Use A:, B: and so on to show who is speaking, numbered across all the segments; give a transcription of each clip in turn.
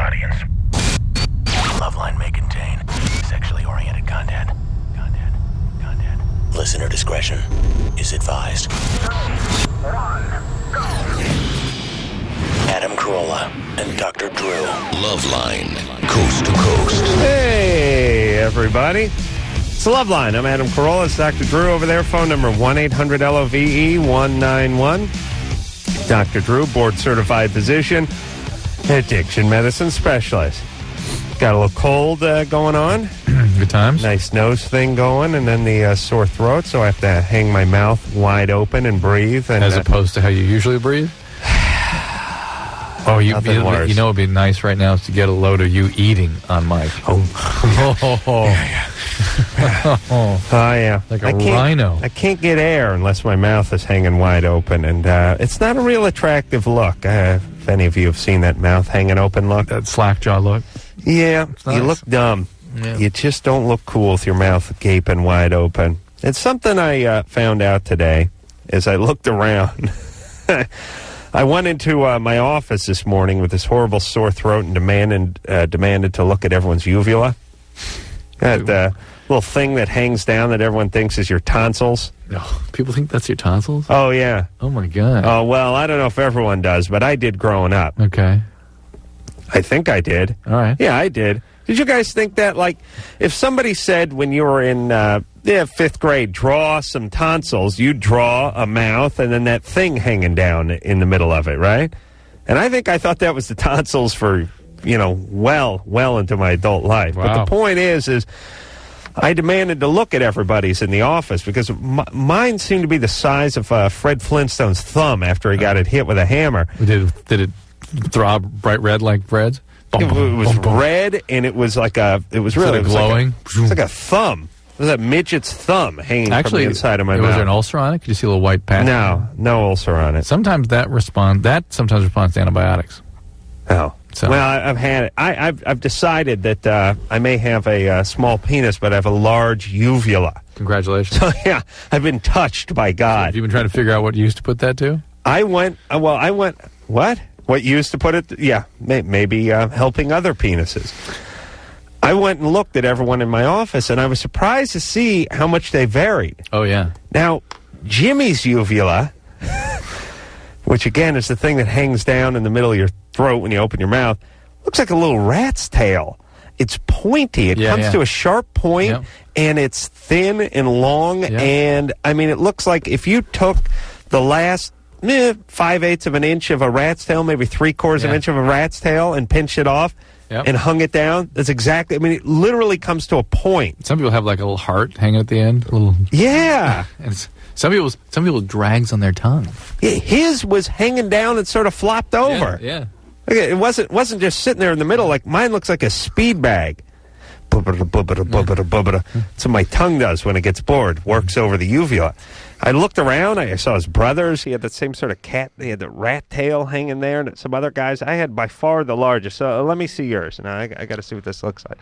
A: audience. LoveLine may contain sexually oriented content. Listener discretion is advised. 3, 2, 1, go. Adam Carolla and Dr. Drew. LoveLine, coast to coast.
B: Hey, everybody. It's LoveLine. I'm Adam Carolla. It's Dr. Drew over there. Phone number 1-800-LOVE-191. Dr. Drew, board-certified physician, addiction medicine specialist. Got a little cold going on.
C: Good times.
B: Nice nose thing going, and then the sore throat, so I have to hang my mouth wide open and breathe. And,
C: As opposed to how you usually breathe? Oh, you know what would be nice right now is to get a load of you eating on mic.
B: Yeah.
C: Like a rhino.
B: I can't get air unless my mouth is hanging wide open, and it's not a real attractive look. If any of you have seen that mouth hanging open look.
C: That slack jaw look.
B: Yeah,
C: nice.
B: You look dumb.
C: Yeah.
B: You just don't look cool with your mouth gaping wide open. It's something I found out today as I looked around. I went into my office this morning with this horrible sore throat and demanded to look at everyone's uvula. That little thing that hangs down that everyone thinks is your tonsils.
C: No, people think that's your tonsils?
B: Oh, yeah.
C: Oh, my God.
B: Oh, well, I don't know if everyone does, but I did growing up.
C: Okay.
B: I think I did.
C: All right.
B: Yeah, I did. Did you guys think that? Like, if somebody said when you were in fifth grade, draw some tonsils, you'd draw a mouth and then that thing hanging down in the middle of it, right? And I thought that was the tonsils for, well into my adult life.
C: Wow.
B: But the point is I demanded to look at everybody's in the office because mine seemed to be the size of Fred Flintstone's thumb after he got it hit with a hammer.
C: Did it throb bright red like Fred's?
B: It was red, and it was like it was really
C: glowing.
B: It was like a thumb. It was a midget's thumb hanging from the inside of my mouth.
C: Was there an ulcer on it? Could you see a little white patch?
B: No ulcer on it.
C: Sometimes that responds to antibiotics.
B: Oh.
C: So.
B: Well, I've had it. I've decided that I may have a small penis, but I have a large uvula.
C: Congratulations.
B: So, yeah, I've been touched by God.
C: Have you been trying to figure out what you used to put that to?
B: I went, what? What you used to put it? Yeah, maybe helping other penises. I went and looked at everyone in my office, and I was surprised to see how much they varied.
C: Oh, yeah.
B: Now, Jimmy's uvula, which, again, is the thing that hangs down in the middle of your throat when you open your mouth, looks like a little rat's tail. It's pointy. It comes to a sharp point, and it's thin and long, and, it looks like if you took the last 5/8 of an inch of a rat's tail, maybe 3/4 of an inch of a rat's tail, and pinched it off and hung it down. That's exactly. It literally comes to a point.
C: Some people have like a little heart hanging at the end. A little.
B: Yeah.
C: And some people drags on their tongue.
B: His was hanging down and sort of flopped over.
C: Yeah.
B: It wasn't just sitting there in the middle. Like mine looks like a speed bag. So my tongue does when it gets bored. Works over the uvula. I looked around. I saw his brothers. He had that same sort of cat. He had the rat tail hanging there, and some other guys. I had by far the largest. So let me see yours. Now I got to see what this looks like.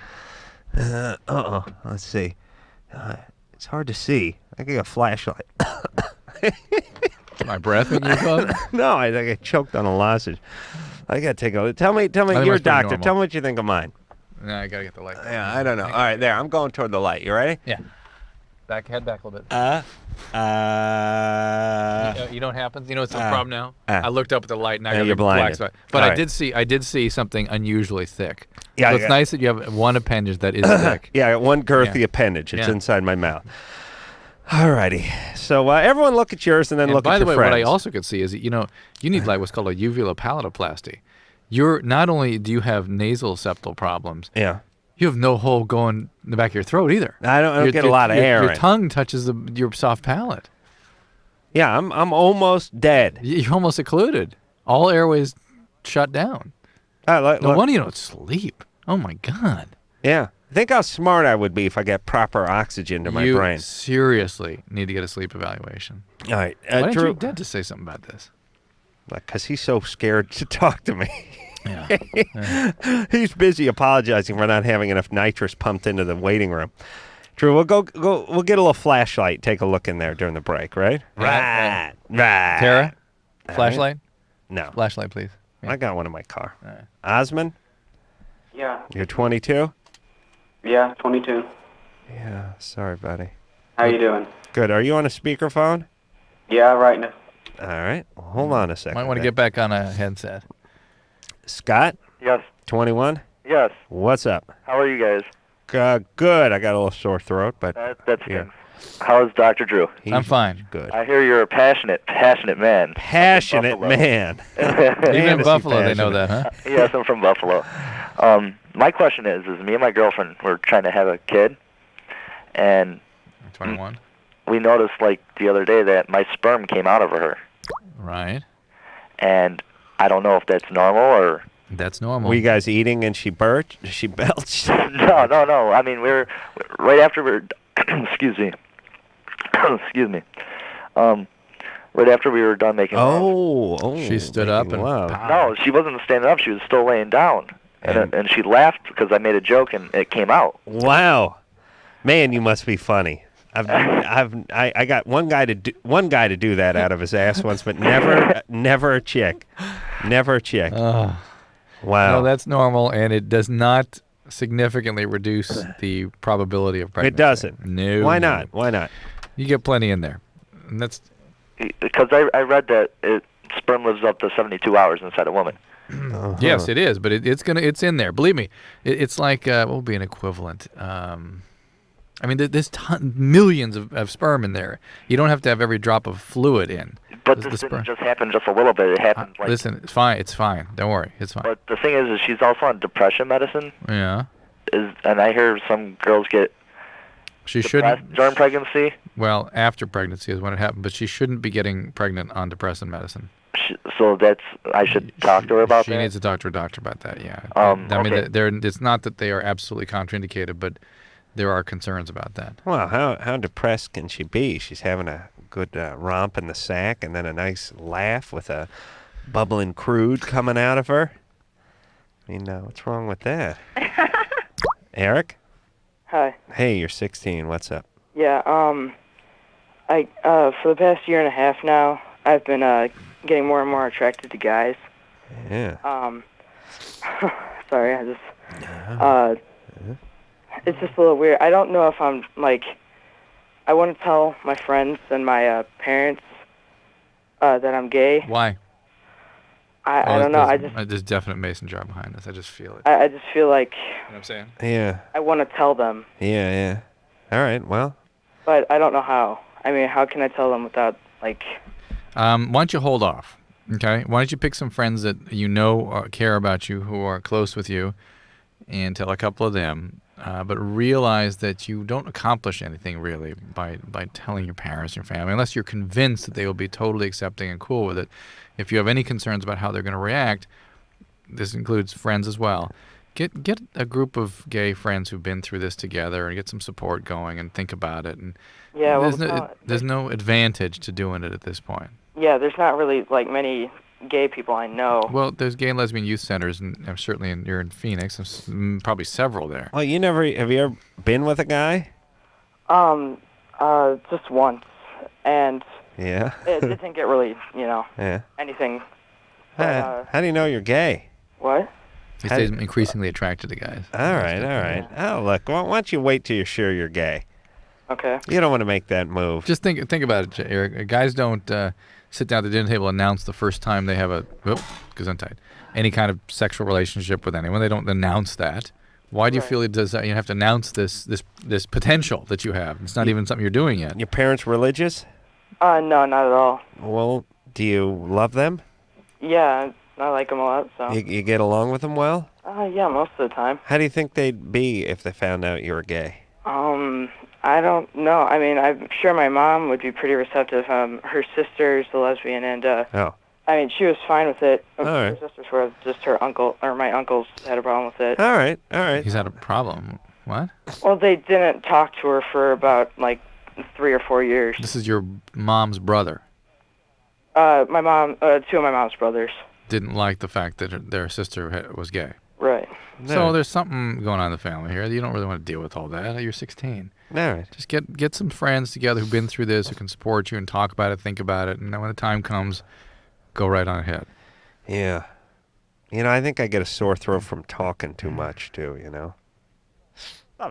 B: Let's see. It's hard to see. I get a flashlight.
C: My breath when you thought?
B: No, I think I choked on a lozenge. I got to take a look. Tell me. You're a doctor.
C: Normal.
B: Tell me what you think of mine.
C: No, I got to get the light.
B: Yeah, I don't know. All right, there. I'm going toward the light. You ready?
C: Yeah. Head back a little bit. You know what happens? You know what's the problem now? I looked up at the light and I got a black spot. But I did see something unusually thick. Yeah, so it's nice that you have one appendage that is thick.
B: Yeah, I got one girthy appendage. It's inside my mouth. All righty. So everyone look at yours and then look at your friends.
C: By the way, what I also could see is that, you need like what's called a uvulopalotoplasty. Not only do you have nasal septal problems, you have no hole going in the back of your throat either.
B: I don't get a lot of air.
C: Your tongue touches your soft palate.
B: Yeah, I'm almost dead.
C: You're almost occluded. All airways shut down. No wonder you don't sleep. Oh, my God.
B: Yeah. Think how smart I would be if I got proper oxygen to my brain.
C: You seriously need to get a sleep evaluation.
B: All right.
C: Why didn't your dad just say something about this?
B: Because he's so scared to talk to me.
C: Yeah.
B: He's busy apologizing for not having enough nitrous pumped into the waiting room. Drew, we'll go. We'll get a little flashlight. Take a look in there during the break, right? Right.
C: Tara, flashlight.
B: No.
C: Flashlight, please.
B: I got one in my car.
C: Right.
B: Osman.
D: Yeah.
B: You're 22?
D: Yeah, 22.
B: Yeah, sorry, buddy.
D: How you doing?
B: Good. Are you on a speakerphone?
D: Yeah, right now.
B: All right. Well, hold on a second.
C: Might want to get back on a headset.
B: Scott?
E: Yes.
B: 21?
E: Yes.
B: What's up?
E: How are you guys?
B: Good. I got a little sore throat, but
E: That's How's Dr. Drew?
C: I'm fine.
B: Good.
E: I hear you're a passionate man.
B: Passionate man.
C: Even in Buffalo, they know that, huh?
E: Yes, I'm from Buffalo. My question is me and my girlfriend were trying to have a kid, and
C: 21.
E: We noticed like the other day that my sperm came out of her.
C: Right.
E: And I don't know if that's normal or.
C: That's normal.
B: Were you guys eating and she belched?
E: No. I mean, we were right after we were. Excuse me. Excuse me. Right after we were done making love.
C: She stood up and
E: No, she wasn't standing up. She was still laying down, and she laughed because I made a joke and it came out.
B: Wow, man, you must be funny. I got one guy to do that out of his ass once, but never a chick, never a chick. Wow.
C: No, that's normal, and it does not significantly reduce the probability of pregnancy.
B: It doesn't.
C: No.
B: Why not? Why not?
C: You get plenty in there. And that's
E: because I read that sperm lives up to 72 hours inside a woman.
C: Yes, it is, but it's in there. Believe me, it's like what would be an equivalent? I mean, there's millions of sperm in there. You don't have to have every drop of fluid in.
E: But this didn't just happen just a little bit. It happened like...
C: Listen, it's fine. It's fine. Don't worry. It's fine.
E: But the thing is she's also on depression medicine.
C: Yeah.
E: And I hear some girls get depressed during pregnancy.
C: Well, after pregnancy is when it happened, but she shouldn't be getting pregnant on depressant medicine.
E: So I should talk to her about that?
C: She needs to talk to her doctor about that, yeah.
E: I
C: mean, it's not that they are absolutely contraindicated, but there are concerns about that.
B: Well, how depressed can she be? She's having a good romp in the sack and then a nice laugh with a bubbling crude coming out of her. I mean, what's wrong with that? Eric?
F: Hi.
B: Hey, you're 16. What's up?
F: Yeah, I for the past year and a half now, I've been getting more and more attracted to guys.
B: Yeah.
F: Sorry, I just it's just a little weird. I don't know if I'm like I want to tell my friends and my parents that I'm gay.
C: Why?
F: I don't know.
C: There's definite mason jar behind this. I just feel it.
F: I just feel like.
C: You know what I'm saying?
B: Yeah.
F: I want to tell them.
B: Yeah. All right. Well.
F: But I don't know how. I mean, how can I tell them without like?
C: Why don't you hold off? Okay. Why don't you pick some friends that you know care about you, who are close with you, and tell a couple of them. But realize that you don't accomplish anything really by telling your parents, your family, unless you're convinced that they will be totally accepting and cool with it. If you have any concerns about how they're going to react, this includes friends as well. Get a group of gay friends who've been through this together and get some support going and think about it. And
F: yeah,
C: there's no advantage to doing it at this point.
F: Yeah, there's not really like many gay people I know.
C: Well, there's gay and lesbian youth centers, and certainly you're in Phoenix. There's probably several there.
B: Well, have you ever been with a guy?
F: Just once, and
B: yeah,
F: it didn't get really, anything.
B: How do you know you're gay?
F: What?
C: He stays increasingly attracted to guys.
B: All right.
F: Yeah.
B: Oh, look, why don't you wait till you're sure you're gay?
F: Okay.
B: You don't want to make that move.
C: Just think about it, Eric. Guys don't sit down at the dinner table and announce the first time they have any kind of sexual relationship with anyone. They don't announce that. Why do you feel it does that? You have to announce this potential that you have. It's not even something you're doing yet.
B: Your parents religious?
F: No, not at all.
B: Well, do you love them?
F: Yeah, I like them a lot. So.
B: You get along with them well?
F: Yeah, most of the time.
B: How do you think they'd be if they found out you were gay?
F: I don't know. I mean, I'm sure my mom would be pretty receptive. Her sister's a lesbian, and I mean, she was fine with it. Her sisters were just her uncle, or my uncles had a problem with it.
B: All right.
C: He's had a problem. What?
F: Well, they didn't talk to her for about like 3 or 4 years.
C: This is your mom's brother.
F: My mom, 2 of my mom's brothers.
C: Didn't like the fact that their sister was gay.
F: Right.
C: So there's something going on in the family here. You don't really want to deal with all that. You're 16.
B: All right.
C: Just get some friends together who've been through this, who can support you and talk about it, think about it, and then when the time comes, go right on ahead.
B: Yeah. You know, I think I get a sore throat from talking too much, too, you know? Do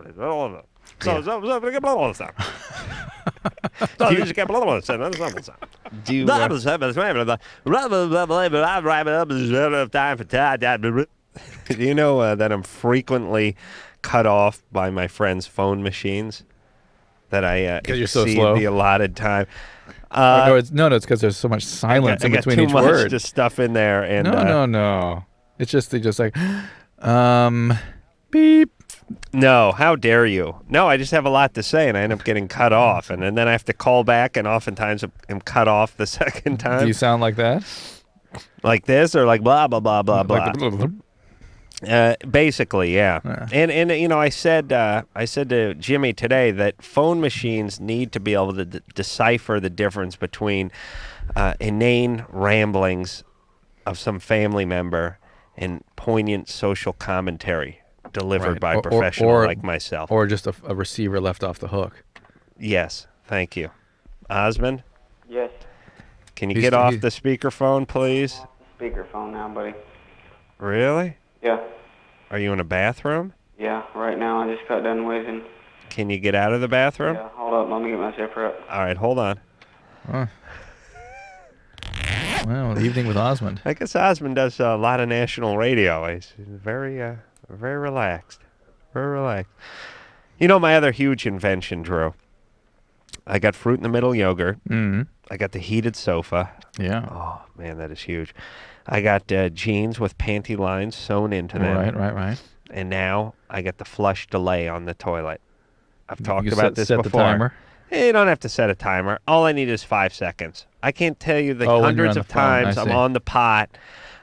B: you know that I'm frequently cut off by my friends' phone machines? That I
C: you're so
B: exceed
C: slow?
B: the allotted time.
C: It's because there's so much silence in between each word.
B: I got too much just stuff in there. And,
C: No. It's just they just like, beep.
B: No, how dare you? No, I just have a lot to say, and I end up getting cut off, and then I have to call back, and oftentimes I'm cut off the second time.
C: Do you sound like that?
B: Like this, or like blah blah blah blah blah? Basically, yeah. And you know, I said to Jimmy today that phone machines need to be able to decipher the difference between inane ramblings of some family member and poignant social commentary delivered by a professional like myself.
C: Or just a receiver left off the hook.
B: Yes, thank you. Osmond?
D: Yes.
B: Can you get off the speakerphone, please?
D: Speakerphone now, buddy.
B: Really?
D: Yeah.
B: Are you in a bathroom?
D: Yeah, right now I just got done waving.
B: Can you get out of the bathroom?
D: Yeah, hold up, let me get my zipper up.
B: All right, hold on.
C: Well, evening with Osmond.
B: I guess Osmond does a lot of national radio. He's very relaxed. Very relaxed. You know my other huge invention, Drew? I got fruit in the middle yogurt.
C: Mm-hmm.
B: I got the heated sofa.
C: Yeah.
B: Oh, man, that is huge. I got jeans with panty lines sewn into them.
C: Right.
B: And now I got the flush delay on the toilet. I've talked about this
C: set
B: before.
C: The timer?
B: You don't have to set a timer. All I need is 5 seconds. I can't tell you the hundreds of times I'm on the pot.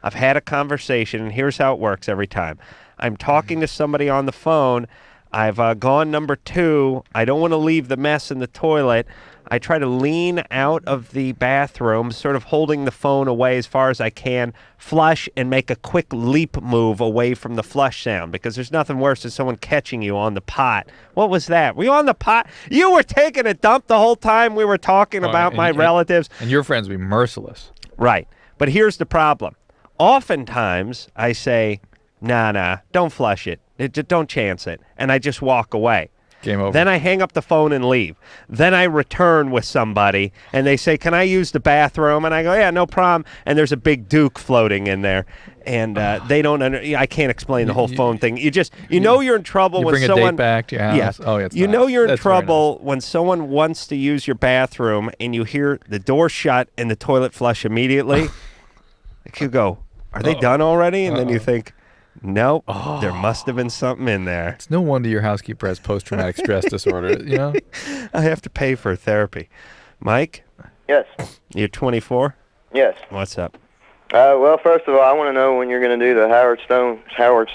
B: I've had a conversation, and here's how it works every time. I'm talking to somebody on the phone. I've gone number 2. I don't want to leave the mess in the toilet. I try to lean out of the bathroom, sort of holding the phone away as far as I can, flush, and make a quick leap move away from the flush sound, because there's nothing worse than someone catching you on the pot. What was that? Were you on the pot? You were taking a dump the whole time we were talking about my relatives.
C: And your friends would be merciless.
B: Right. But here's the problem. Oftentimes, I say, nah, don't flush it. Don't chance it. And I just walk away.
C: Game over.
B: Then I hang up the phone and leave. Then I return with somebody, and they say, can I use the bathroom? And I go, yeah, no problem. And there's a big Duke floating in there. And they don't I can't explain the whole phone thing. You know you're in trouble when someone...
C: bring a date back to your house.
B: Yes.
C: Oh, it's
B: you
C: nice.
B: know you're in
C: That's
B: trouble when someone wants to use your bathroom, and you hear the door shut and the toilet flush immediately. Like you go, are they done already? And then you think... Nope, there must have been something in there.
C: It's no wonder your housekeeper has post-traumatic stress disorder, you know?
B: I have to pay for therapy. Mike?
E: Yes.
B: You're 24?
E: Yes.
B: What's up?
E: Well, first of all, I want to know when you're going to do the Howard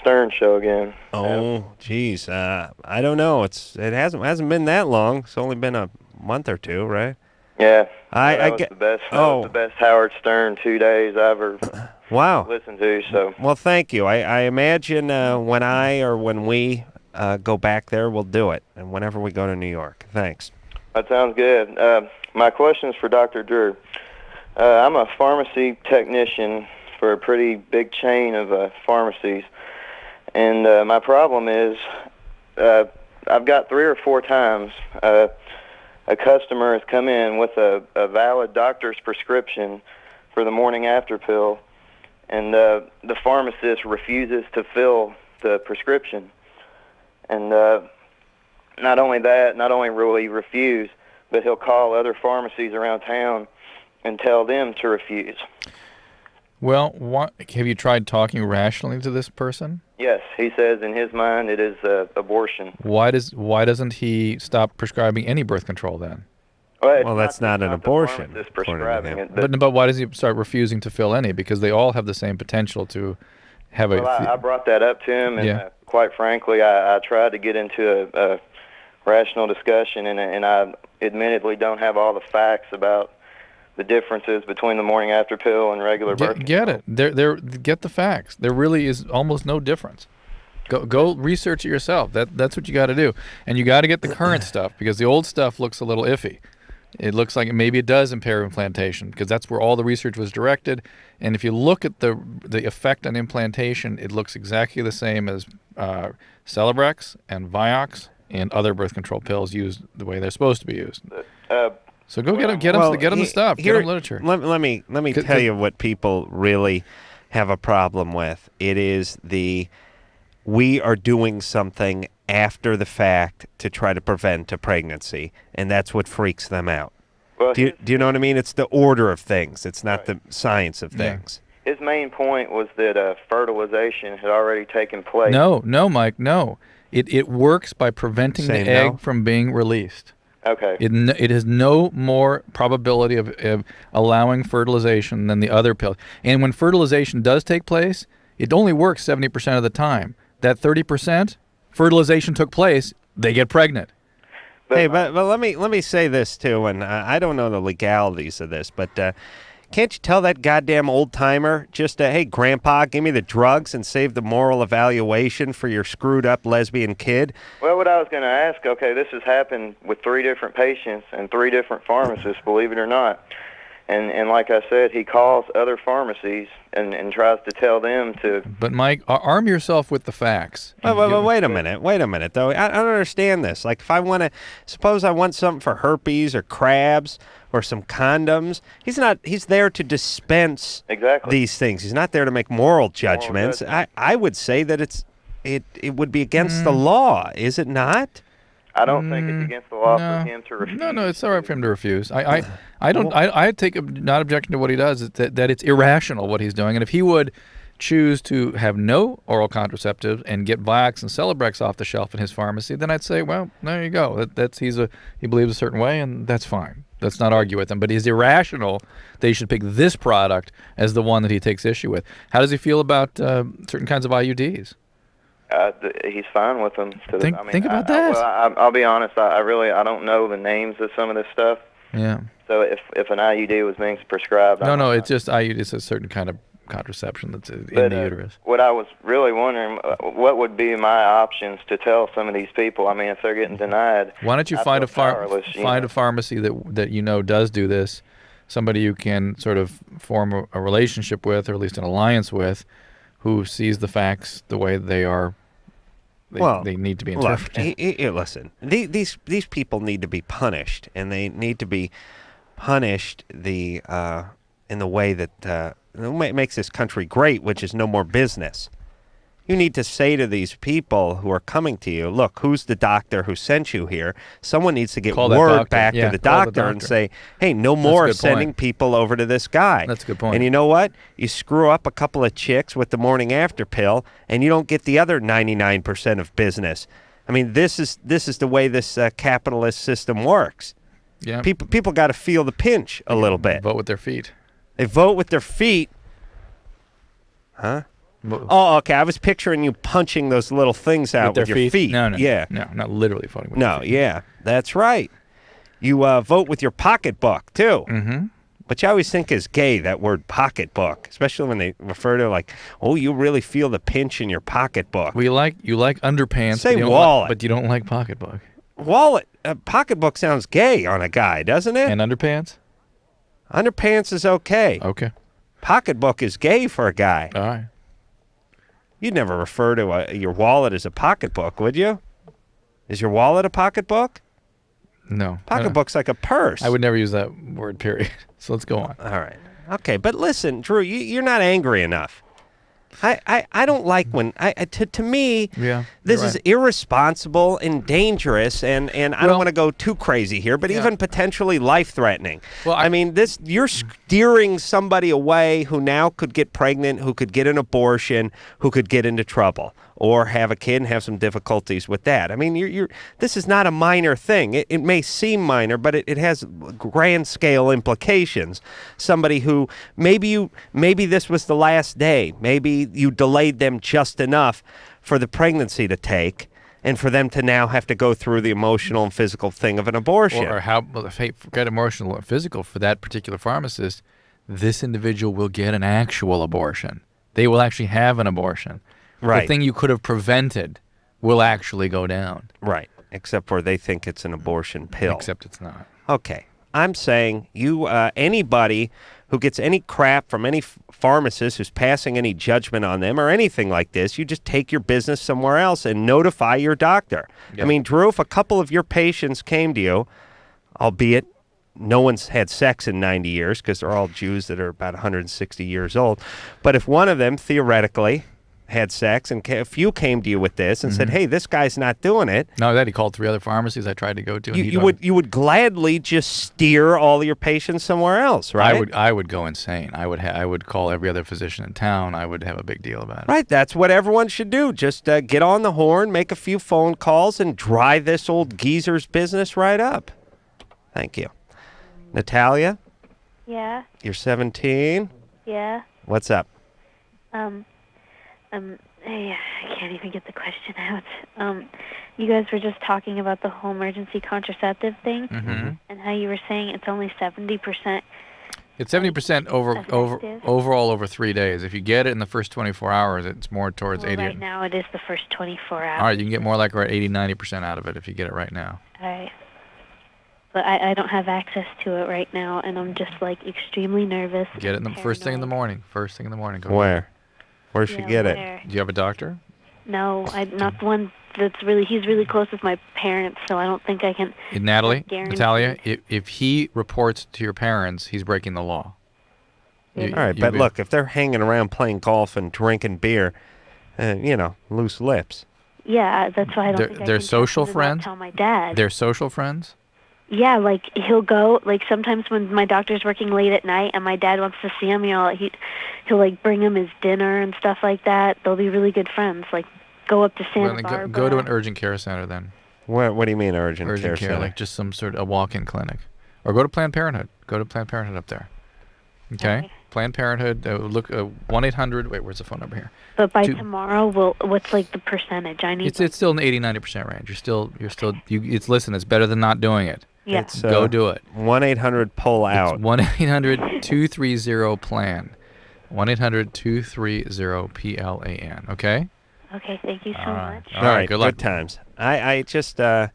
E: Stern show again.
B: Oh, geez. I don't know. It hasn't been that long. It's only been a month or two, right?
E: Yeah.
B: I
E: get the best. That was the best Howard Stern 2 days I ever listened to. So.
B: Well, thank you. I imagine when we go back there, we'll do it, and whenever we go to New York. Thanks.
E: That sounds good. My question is for Dr. Drew. I'm a pharmacy technician for a pretty big chain of pharmacies, and my problem is I've got 3 or 4 times a customer has come in with a valid doctor's prescription for the morning after pill, and the pharmacist refuses to fill the prescription. And not only will he refuse, but he'll call other pharmacies around town and tell them to refuse.
C: Well, have you tried talking rationally to this person?
E: Yes, he says in his mind it is abortion.
C: Why doesn't he stop prescribing any birth control then?
E: Well,
B: that's not an abortion.
E: Prescribing it,
C: but why does he start refusing to fill any? Because they all have the same potential to have a...
E: Well, I brought that up to him, and quite frankly, I tried to get into a rational discussion, and I admittedly don't have all the facts about the differences between the morning after pill and regular birth control.
C: Get it. Get the facts. There really is almost no difference. Go research it yourself. That's what you got to do. And you got to get the current stuff, because the old stuff looks a little iffy. It looks like maybe it does impair implantation because that's where all the research was directed. And if you look at the effect on implantation, it looks exactly the same as Celebrex and Vioxx and other birth control pills used the way they're supposed to be used. So go get them the stuff. Get them literature.
B: Let me tell you what people really have a problem with. It is we are doing something after the fact to try to prevent a pregnancy, and that's what freaks them out. Well, do you know what I mean? It's the order of things. It's not the science of things.
E: His main point was that fertilization had already taken place.
C: No, Mike, no. It works by preventing the egg from being released.
E: Okay.
C: It has no more probability of allowing fertilization than the other pills. And when fertilization does take place, it only works 70% of the time. That 30%, fertilization took place, they get pregnant.
B: But let me say this too, and I don't know the legalities of this, but can't you tell that goddamn old timer just, hey, Grandpa, give me the drugs and save the moral evaluation for your screwed up lesbian kid?
E: Well, what I was going to ask, okay, this has happened with 3 different patients and 3 different pharmacists, believe it or not. And like I said, he calls other pharmacies and tries to tell them to...
C: But, Mike, arm yourself with the facts.
B: Wait a minute, though. I don't understand this. Like, if suppose I want something for herpes or crabs or some condoms, he's there to dispense these things. He's not there to make moral judgments. I would say that it would be against the law, is it not?
E: I don't think it's against the law for him to refuse.
C: No, it's all right for him to refuse. I take not objection to what he does. That it's irrational what he's doing, and if he would choose to have no oral contraceptive and get Vioxx and Celebrex off the shelf in his pharmacy, then I'd say, well, there you go. He believes a certain way, and that's fine. Let's not argue with him. But he's irrational that he should pick this product as the one that he takes issue with. How does he feel about certain kinds of IUDs?
E: He's fine with them.
C: Think about that.
E: I'll be honest. I don't know the names of some of this stuff.
C: Yeah.
E: So if an IUD was being prescribed,
C: it's just IUD. It's a certain kind of contraception that's in the uterus.
E: What I was really wondering, what would be my options to tell some of these people? I mean, if they're getting denied,
C: why don't you find a pharmacy that you know does do this, somebody you can sort of form a relationship with, or at least an alliance with, who sees the facts the way they are. They need to be interpreted.
B: Listen, these people need to be punished, and they need to be punished in the way that makes this country great, which is no more business. You need to say to these people who are coming to you, look, who's the doctor who sent you here? Someone needs to get word back to the doctor and say, hey, no more sending people over to this guy.
C: That's a good point.
B: And you know what? You screw up a couple of chicks with the morning after pill, and you don't get the other 99% of business. I mean, this is the way this capitalist system works.
C: Yeah.
B: People got to feel the pinch a little bit.
C: Vote with their feet.
B: They vote with their feet. Huh? Oh, okay. I was picturing you punching those little things out with your feet.
C: No,
B: yeah.
C: No, not literally voting with your feet.
B: Yeah. That's right. You vote with your pocketbook, too.
C: Mm-hmm.
B: But you always think is gay, that word pocketbook, especially when they refer to like, oh, you really feel the pinch in your pocketbook.
C: Well, you like underpants.
B: Say wallet.
C: But you don't like pocketbook.
B: Wallet. Pocketbook sounds gay on a guy, doesn't it?
C: And underpants?
B: Underpants is okay.
C: Okay.
B: Pocketbook is gay for a guy.
C: All right.
B: You'd never refer to your wallet as a pocketbook, would you? Is your wallet a pocketbook?
C: No.
B: Pocketbook's like a purse.
C: I would never use that word, period. So let's go on.
B: All right. Okay, but listen, Drew, you're not angry enough. I don't like when to me this is irresponsible and dangerous and I don't want to go too crazy here, but even potentially life-threatening. Well, I mean, you're steering somebody away who now could get pregnant, who could get an abortion, who could get into trouble or have a kid and have some difficulties with that. I mean, this is not a minor thing. It may seem minor, but it has grand scale implications. Somebody who maybe this was the last day. Maybe you delayed them just enough for the pregnancy to take and for them to now have to go through the emotional and physical thing of an abortion.
C: Or forget emotional or physical, for that particular pharmacist, this individual will get an actual abortion. They will actually have an abortion.
B: Right.
C: The thing you could have prevented will actually go down.
B: Right. Except for they think it's an abortion pill.
C: Except it's not.
B: Okay. I'm saying anybody who gets any crap from any pharmacist who's passing any judgment on them or anything like this, you just take your business somewhere else and notify your doctor. Yep. I mean, Drew, if a couple of your patients came to you, albeit no one's had sex in 90 years because they're all Jews that are about 160 years old, but if one of them theoretically had sex and a few came to you with this and said, hey, this guy's not doing it.
C: No, that he called 3 other pharmacies I tried to go to.
B: You would gladly just steer all your patients somewhere else, right?
C: I would go insane. I would call every other physician in town. I would have a big deal about it.
B: Right, that's what everyone should do. Just get on the horn, make a few phone calls, and dry this old geezer's business right up. Thank you. Natalia?
G: Yeah?
B: You're 17?
G: Yeah?
B: What's up?
G: I can't even get the question out. You guys were just talking about the whole emergency contraceptive thing, and how you were saying it's only 70%.
C: It's 70% overall over 3 days. If you get it in the first 24 hours, it's more towards 80.
G: Right now, it is the first 24 hours.
C: All right, you can get more like 80-90% out of it if you get it right now.
G: All right. But I don't have access to it right now, and I'm just, like, extremely nervous.
C: Get it in the first thing in the morning. First thing in the morning. Go
B: Where? Where should you get it?
C: Do you have a doctor?
G: No, I'm not the one that's he's really close with my parents, so I don't think I can.
C: Natalia, if he reports to your parents, he's breaking the law.
B: All right, but look, if they're hanging around playing golf and drinking beer, loose lips.
G: Yeah, that's why I don't think
C: they're social friends?
G: Tell my dad.
C: They're social friends?
G: Yeah, like he'll go, like sometimes when my doctor's working late at night and my dad wants to see him, he'll like bring him his dinner and stuff like that. They'll be really good friends. Like go up to Santa Barbara.
C: Go to an urgent care center then.
B: What do you mean urgent care center?
C: Like just some sort of a walk-in clinic. Or go to Planned Parenthood. Go to Planned Parenthood up there. Okay? Planned Parenthood, look, 1-800, wait, where's the phone number here?
G: But by tomorrow, what's like the percentage?
C: It's still in the 80-90% range. It's better than not doing it.
G: Yeah.
C: Go do it.
B: 1-800-PULL-OUT.
C: 1-800-230-PLAN. 1-800-230-PLAN. Okay?
G: Okay, thank you so much.
B: All right,
C: good luck.
B: Good times. I just, as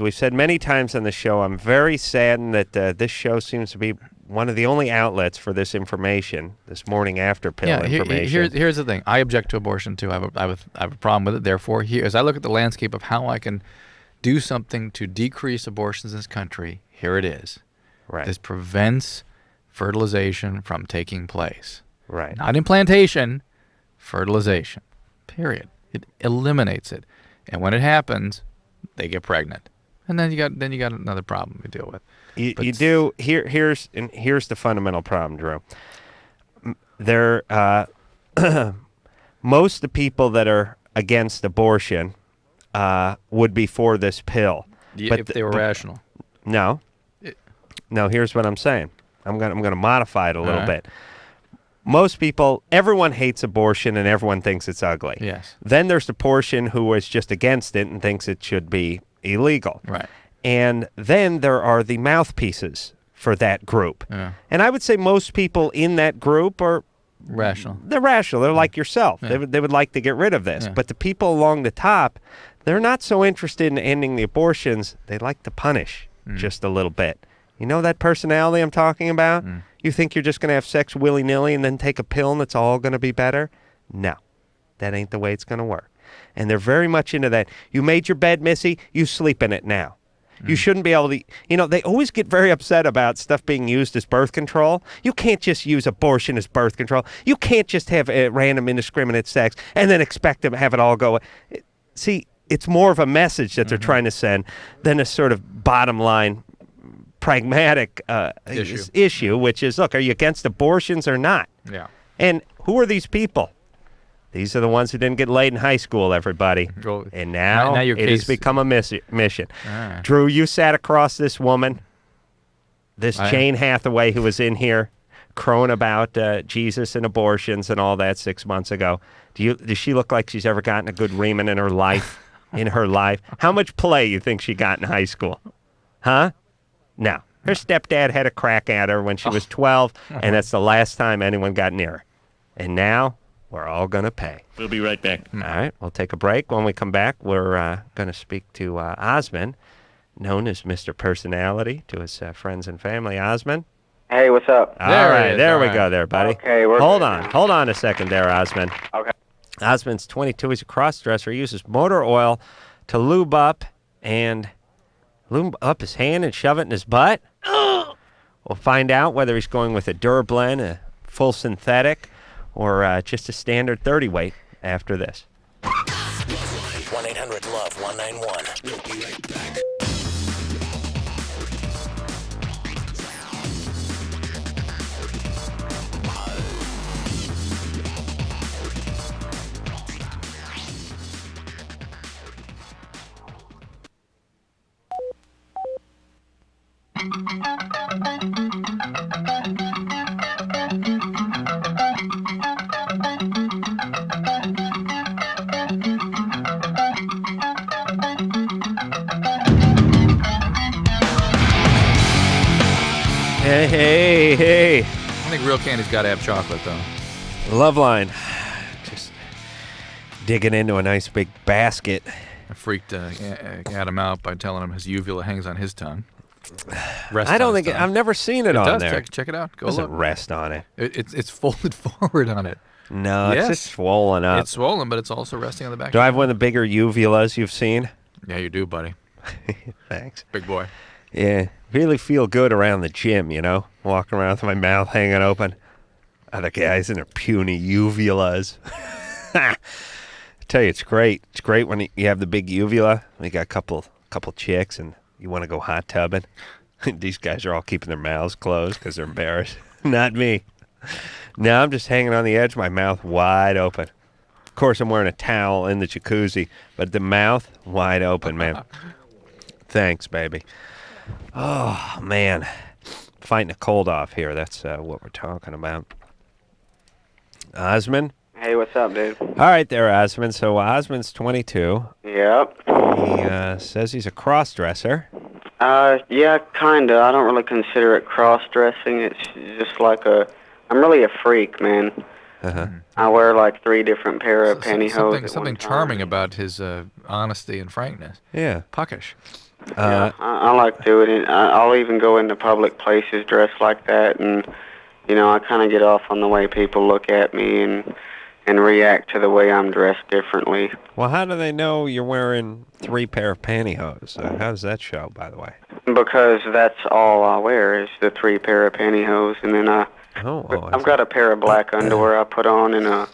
B: we've said many times on the show, I'm very saddened that this show seems to be one of the only outlets for this information, this morning after pill information.
C: Here's the thing. I object to abortion, too. I have a problem with it. Therefore, as I look at the landscape of how I can do something to decrease abortions in this country, here it is.
B: Right.
C: This prevents fertilization from taking place.
B: Right.
C: Not implantation, fertilization. Period. It eliminates it. And when it happens, they get pregnant. And then you got another problem to deal with.
B: You do. Here's the fundamental problem, Drew. Most of the people that are against abortion would be for this pill.
C: If they were rational.
B: No. No, here's what I'm saying. I'm gonna modify it a little bit. Most people, everyone hates abortion and everyone thinks it's ugly.
C: Yes.
B: Then there's the portion who is just against it and thinks it should be illegal.
C: Right.
B: And then there are the mouthpieces for that group.
C: Yeah.
B: And I would say most people in that group are
C: rational.
B: They're rational. They're like yourself.
C: Yeah.
B: They would like to get rid of this.
C: Yeah.
B: But the people along the top, they're not so interested in ending the abortions. They like to punish just a little bit. You know that personality I'm talking about? You think you're just going to have sex willy-nilly and then take a pill and it's all going to be better? No. That ain't the way it's going to work. And they're very much into that. You made your bed, Missy, you sleep in it now. You shouldn't be able to, they always get very upset about stuff being used as birth control. You can't just use abortion as birth control. You can't just have random indiscriminate sex and then expect to have it all go. See, it's more of a message that they're trying to send than a sort of bottom line pragmatic issue, which is, look, are you against abortions or not?
C: Yeah.
B: And who are these people? These are the ones who didn't get laid in high school, everybody. And now it has become a mission.
C: Right.
B: Drew, you sat across this woman, this Jane Hathaway who was in here crowing about Jesus and abortions and all that 6 months ago. Does she look like she's ever gotten a good reaming in her life? How much play you think she got in high school? Huh? No. Her stepdad had a crack at her when she was 12, and that's the last time anyone got near her. And now we're all going to pay.
A: We'll be right back.
B: All right. We'll take a break. When we come back, we're going to speak to Osmond. known as Mr. Personality to his friends and family. Osmond?
D: Hey, what's up?
B: All right, there we go there, buddy.
D: Okay, we're
B: Hold
D: good
B: on.
D: now.
B: Hold on a second there, Osmond.
D: Okay.
B: Osmond's 22. He's a cross-dresser. He uses motor oil to lube up his hand and shove it in his butt. We'll find out whether he's going with a Durblend, a full synthetic, or just a standard 30 weight after this.
A: 1-800-LOVE-191. We'll be right back.
B: Hey.
C: I think real candy's got to have chocolate, though.
B: LoveLine. Just digging into a nice big basket.
C: I freaked Adam out by telling him his uvula hangs on his tongue.
B: I don't think I've never seen it on
C: does.
B: there.
C: Check it out. Go
B: Doesn't
C: look.
B: rest on it.
C: It's folded forward on it.
B: No,
C: Yes.
B: it's just swollen up.
C: It's swollen, but it's also resting on the back.
B: Do I have one of the bigger uvulas you've seen?
C: Yeah, you do, buddy.
B: Thanks.
C: Big boy.
B: Yeah, really feel good around the gym, you know? Walking around with my mouth hanging open. Other guys in their puny uvulas. I tell you, it's great. It's great when you have the big uvula. We got a couple chicks and you want to go hot tubbing. These guys are all keeping their mouths closed because they're embarrassed. Not me. No, I'm just hanging on the edge, my mouth wide open. Of course, I'm wearing a towel in the jacuzzi, but the mouth wide open, man. Thanks, baby. Oh, man. Fighting a cold off here. That's what we're talking about. Osmond?
D: Hey, what's up, dude?
B: All right there, Osmond. So Osmond's 22.
D: Yep.
B: He says he's a cross-dresser.
D: Yeah, kinda. I don't really consider it cross-dressing. It's just like I'm really a freak, man.
B: Uh-huh.
D: I wear like 3 different pair of pantyhose.
C: Something charming about his honesty and frankness.
B: Yeah.
C: Puckish.
D: Yeah, I like doing it. I'll even go into public places dressed like that, and I kind of get off on the way people look at me and react to the way I'm dressed differently.
B: Well, how do they know you're wearing 3 pair of pantyhose? How does that show, by the way?
D: Because that's all I wear is the 3 pair of pantyhose, and then I've got a pair of black underwear I put on, and a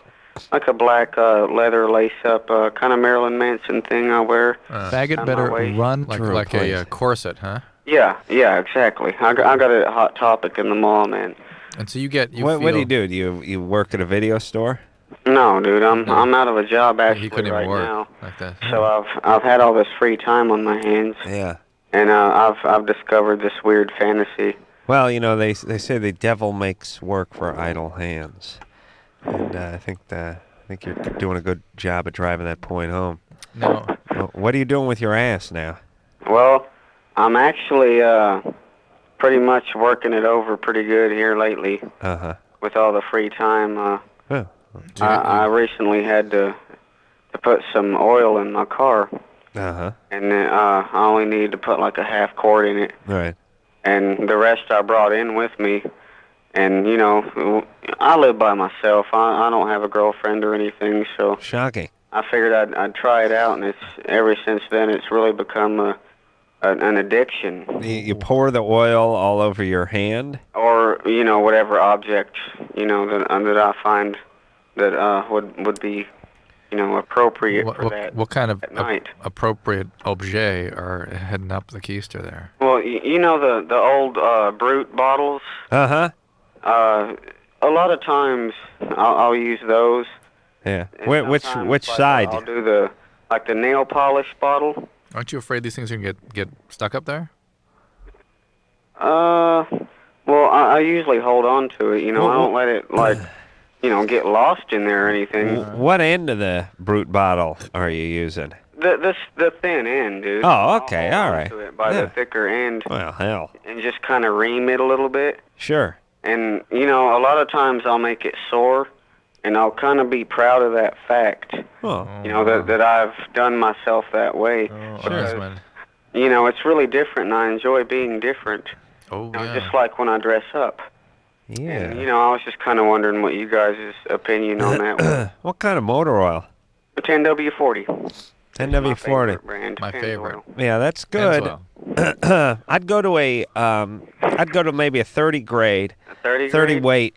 D: black leather lace-up kind of Marilyn Manson thing I wear.
C: Faggot better run like a corset, huh?
D: Yeah, exactly. I got it at Hot Topic in the mall, man.
C: And so what
B: do you do? Do you work at a video store?
D: No, dude. I'm out of a job actually
C: he couldn't
D: right
C: even work
D: now.
C: like that.
D: So I've had all this free time on my hands.
B: Yeah.
D: And I've discovered this weird fantasy.
B: Well, they say the devil makes work for idle hands, and I think you're doing a good job at driving that point home.
C: No.
B: What are you doing with your ass now?
D: Well, I'm actually pretty much working it over pretty good here lately.
B: Uh-huh.
D: With all the free time. I recently had to put some oil in my car.
B: Uh-huh.
D: And I only needed to put like a half quart in it.
B: Right.
D: And the rest I brought in with me. And, I live by myself. I don't have a girlfriend or anything, so...
B: Shocking.
D: I figured I'd try it out, and ever since then it's really become an addiction.
B: You pour the oil all over your hand?
D: Or, whatever object, that I find that would be, appropriate for that.
C: What kind of
D: at night.
C: Appropriate objet are heading up the keister there?
D: Well, the old Brute bottles?
B: Uh-huh.
D: A lot of times I'll use those.
B: Yeah. Which side?
D: I'll do the nail polish bottle.
C: Aren't you afraid these things are going to get stuck up there?
D: Well, I usually hold on to it. I don't let it get lost in there or anything.
B: What end of the Brute bottle are you using?
D: The thin end, dude.
B: Oh, okay, all right.
D: To it by the thicker end.
B: Well, hell.
D: And just kind of ream it a little bit.
B: Sure.
D: And a lot of times I'll make it sore, and I'll kind of be proud of that fact.
B: Oh.
D: That I've done myself that way.
C: Sure.
D: it's really different, and I enjoy being different.
C: Oh, yeah.
D: Just like when I dress up.
B: Yeah.
D: And, I was just kind of wondering what you guys' opinion on that was.
B: What kind of motor oil?
D: A 10W40.
B: 10W40.
C: My favorite.
B: Yeah, that's good. I'd go to maybe a 30 grade.
D: A 30
B: grade? Weight.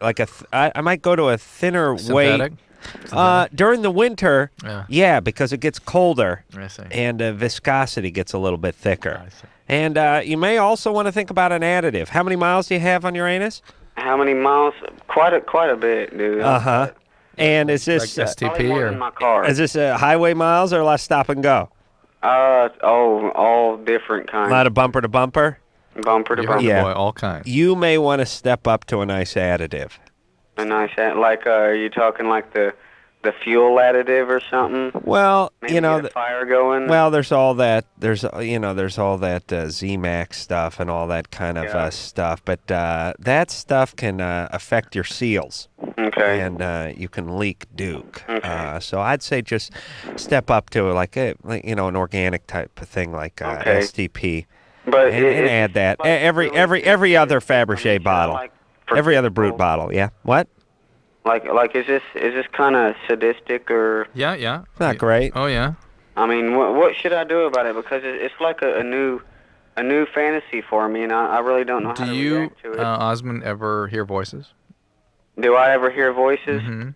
B: I might go to a thinner
C: Synthetic?
B: weight. During the winter, yeah, because it gets colder.
C: I see.
B: And viscosity gets a little bit thicker.
C: I see.
B: And you may also want to think about an additive. How many miles do you have on your anus?
D: How many miles? Quite a bit, dude.
B: Uh-huh. And is this
C: like STP or
D: in my car?
B: Is this highway miles or a lot of stop and go?
D: All different kinds.
B: A lot of bumper to bumper?
D: Bumper to bumper.
B: Yeah.
C: Boy, all kinds.
B: You may want to step up to a nice additive.
D: A nice are you talking like the fuel additive or something?
B: Well,
D: Maybe get a fire going.
B: Well, there's all that. There's all that Z-Max stuff and all that kind of stuff. But that stuff can affect your seals.
D: Okay.
B: And you can leak Duke.
D: Okay.
B: So I'd say just step up to an organic type of thing like STP.
D: But
B: and add that every other Fabergé bottle, every other Brut bottle. Yeah. What?
D: Like is this kind of sadistic or?
C: Yeah.
B: It's not great.
C: Oh yeah.
D: I mean, what should I do about it? Because it's like a new fantasy for me, and I really don't know how to react to it.
C: Do you, Osmond, ever hear voices?
D: Do I ever hear voices?
C: Mm-hmm.